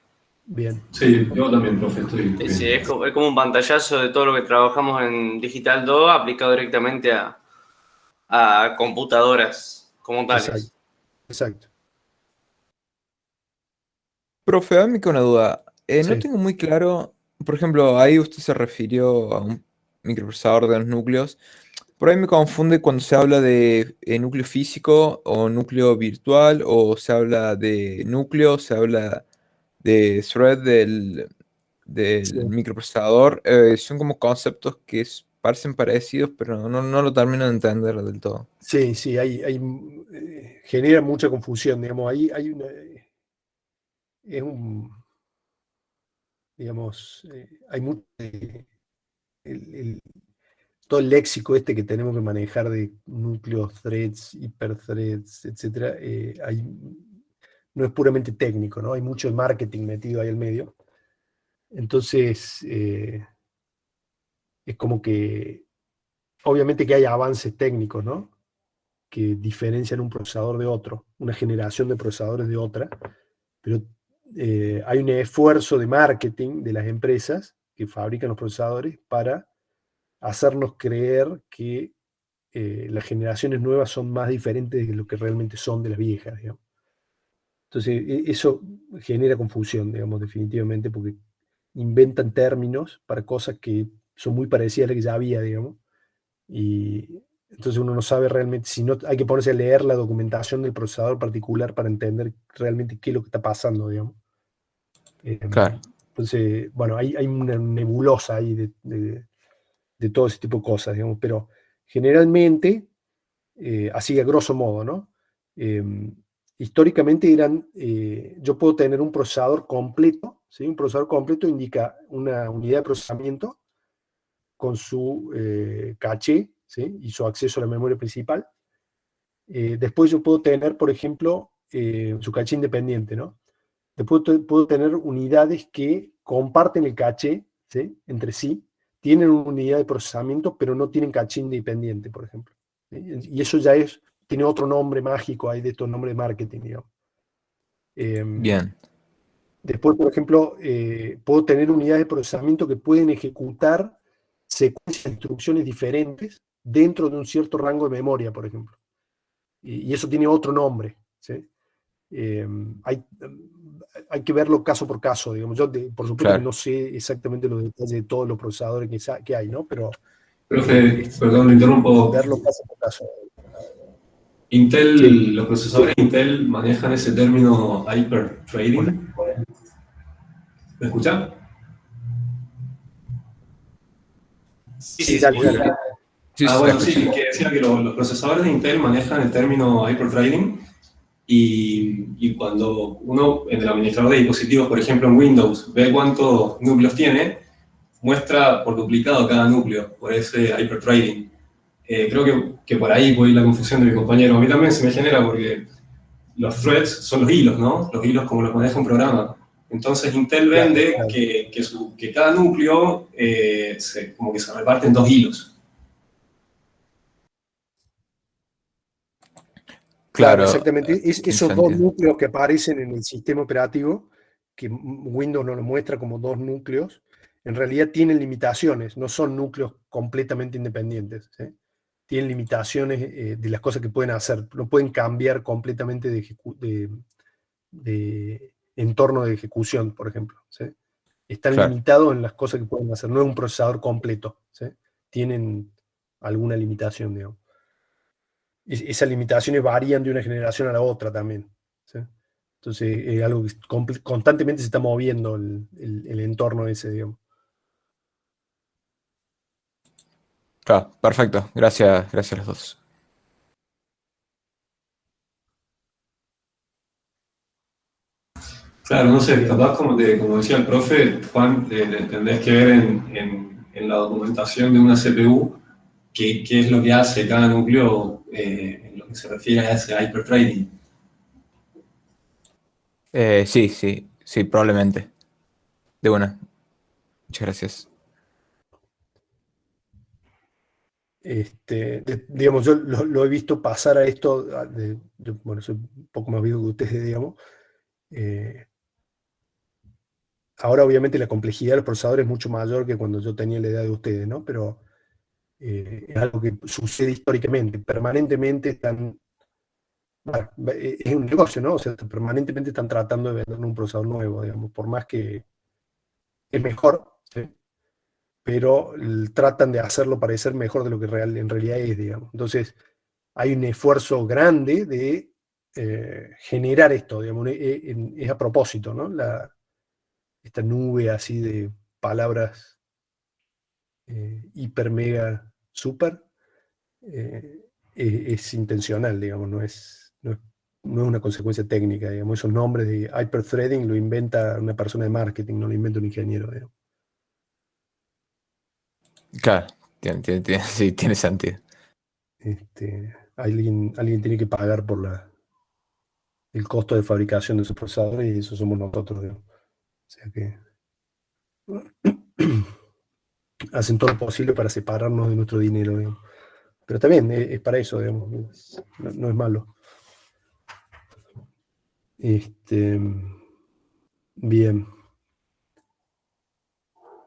bien. Sí, yo también, profe, estoy Sí, bien. sí, es como un pantallazo de todo lo que trabajamos en Digital 2 aplicado directamente a computadoras como Exacto, tales. exacto. Profe, dame una duda. No Sí, tengo muy claro, por ejemplo, ahí usted se refirió a un microprocesador de dos núcleos. Por ahí me confunde cuando se habla de núcleo físico o núcleo virtual, o se habla de núcleo, se habla de thread del sí. microprocesador. Son como conceptos que parecen parecidos, pero no lo termino de entender del todo. Sí, sí, genera mucha confusión, digamos, es un, digamos, hay mucho, todo el léxico este que tenemos que manejar de núcleos, threads, hiperthreads, etcétera, no es puramente técnico, ¿no? Hay mucho de marketing metido ahí al medio. Entonces, es como que, obviamente que hay avances técnicos, ¿no? Que diferencian un procesador de otro, una generación de procesadores de otra, pero hay un esfuerzo de marketing de las empresas que fabrican los procesadores para hacernos creer que las generaciones nuevas son más diferentes de lo que realmente son de las viejas, digamos. Entonces, eso genera confusión, digamos, definitivamente, porque inventan términos para cosas que son muy parecidas a las que ya había, digamos, y entonces uno no sabe realmente, si no, hay que ponerse a leer la documentación del procesador particular para entender realmente qué es lo que está pasando, digamos. Claro, Entonces, bueno, hay una nebulosa ahí de todo ese tipo de cosas, digamos, pero generalmente, así a grosso modo, ¿no? Eh, Históricamente yo puedo tener un procesador completo, ¿sí? Un procesador completo indica una unidad de procesamiento con su caché, ¿sí? Y su acceso a la memoria principal. Después yo puedo tener, por ejemplo, su caché independiente, ¿no? Después puedo tener unidades que comparten el caché, ¿sí? Entre sí, tienen una unidad de procesamiento, pero no tienen caché independiente, por ejemplo. ¿Sí? Y eso ya tiene otro nombre mágico ahí de estos nombres de marketing, digamos. bien, Después, por ejemplo, puedo tener unidades de procesamiento que pueden ejecutar secuencias de instrucciones diferentes dentro de un cierto rango de memoria, por ejemplo. Y eso tiene otro nombre, ¿sí? Eh, hay, hay que verlo caso por caso, digamos. Yo, por supuesto, que claro. no sé exactamente los detalles de todos los procesadores que hay, ¿no? Pero Profe, hay perdón, lo que interrumpo. verlo caso por caso. Sí, Los procesadores de Intel manejan ese término hola. hyperthreading. ¿Me escucha? Sí, Sí, sí, se dale, escucha. dale. Sí, se está Bueno, sí, escuchando. que decía que los procesadores de Intel manejan el término hyperthreading y cuando uno en el administrador de dispositivos, por ejemplo en Windows, ve cuántos núcleos tiene, muestra por duplicado cada núcleo, por ese hyperthreading. Creo que por ahí puede ir la confusión de mi compañero. A mí también se me genera porque los threads son los hilos, ¿no? Los hilos como los maneja un programa. Entonces Intel Claro, vende claro. que cada núcleo como que se reparte en dos hilos. Claro, Claro, exactamente. tiene Esos dos sentido. núcleos que aparecen en el sistema operativo, que Windows nos lo muestra como dos núcleos, en realidad tienen limitaciones, no son núcleos completamente independientes, ¿sí? Tienen limitaciones de las cosas que pueden hacer, no pueden cambiar completamente de entorno de ejecución, por ejemplo, ¿sí? Están Claro, limitados en las cosas que pueden hacer, no es un procesador completo, ¿sí? Tienen alguna limitación, digamos. Esas limitaciones varían de una generación a la otra también, ¿sí? Entonces, es algo que constantemente se está moviendo el entorno ese, digamos. claro, perfecto. Gracias, gracias a los dos. Claro, no sé, capaz como decía el profe, Juan, tendés que ver en la documentación de una CPU qué es lo que hace cada núcleo en lo que se refiere a ese hyperthreading. Sí, probablemente. De una. Muchas gracias. Digamos, yo lo he visto pasar a esto, yo, bueno, soy un poco más viejo que ustedes, digamos. Ahora obviamente la complejidad de los procesadores es mucho mayor que cuando yo tenía la edad de ustedes, ¿no? Pero es algo que sucede históricamente, permanentemente están, bueno, es un negocio, ¿no? O sea, permanentemente están tratando de vender un procesador nuevo, digamos, por más que es mejor, ¿sí? Pero tratan de hacerlo parecer mejor de lo que en realidad es, digamos. Entonces, hay un esfuerzo grande de generar esto, digamos, es a propósito, ¿no? Esta nube así de palabras hiper, mega, super, es intencional, digamos, no es una consecuencia técnica, digamos, esos nombres de hyperthreading lo inventa una persona de marketing, no lo inventa un ingeniero, digamos. Claro, sí, tiene sentido. Alguien tiene que pagar por el costo de fabricación de esos procesadores y eso somos nosotros, digamos. O sea que hacen todo lo posible para separarnos de nuestro dinero, digamos. Pero también es para eso, digamos, no es malo. Bien.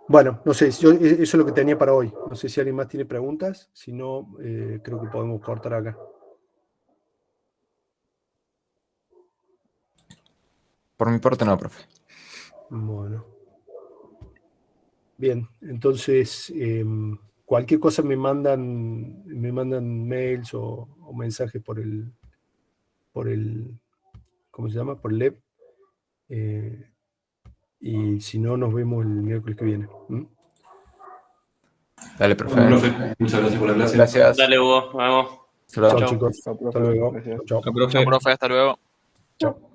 Bueno, no sé, eso es lo que tenía para hoy. No sé si alguien más tiene preguntas, si no, creo que podemos cortar acá. Por mi parte no, profe. Bueno. Bien, entonces cualquier cosa me mandan mails o mensajes por el, ¿cómo se llama? Por el LEP. Y si no, nos vemos el miércoles que viene. Dale, Bueno, profe. profe, muchas gracias por la clase. Gracias. Dale, Hugo, vamos. Hasta luego. Chao, Chau. chicos. Chao, profe. Hasta luego. Gracias. Chao. Chao, profe. Chao, profe, hasta luego. Chao.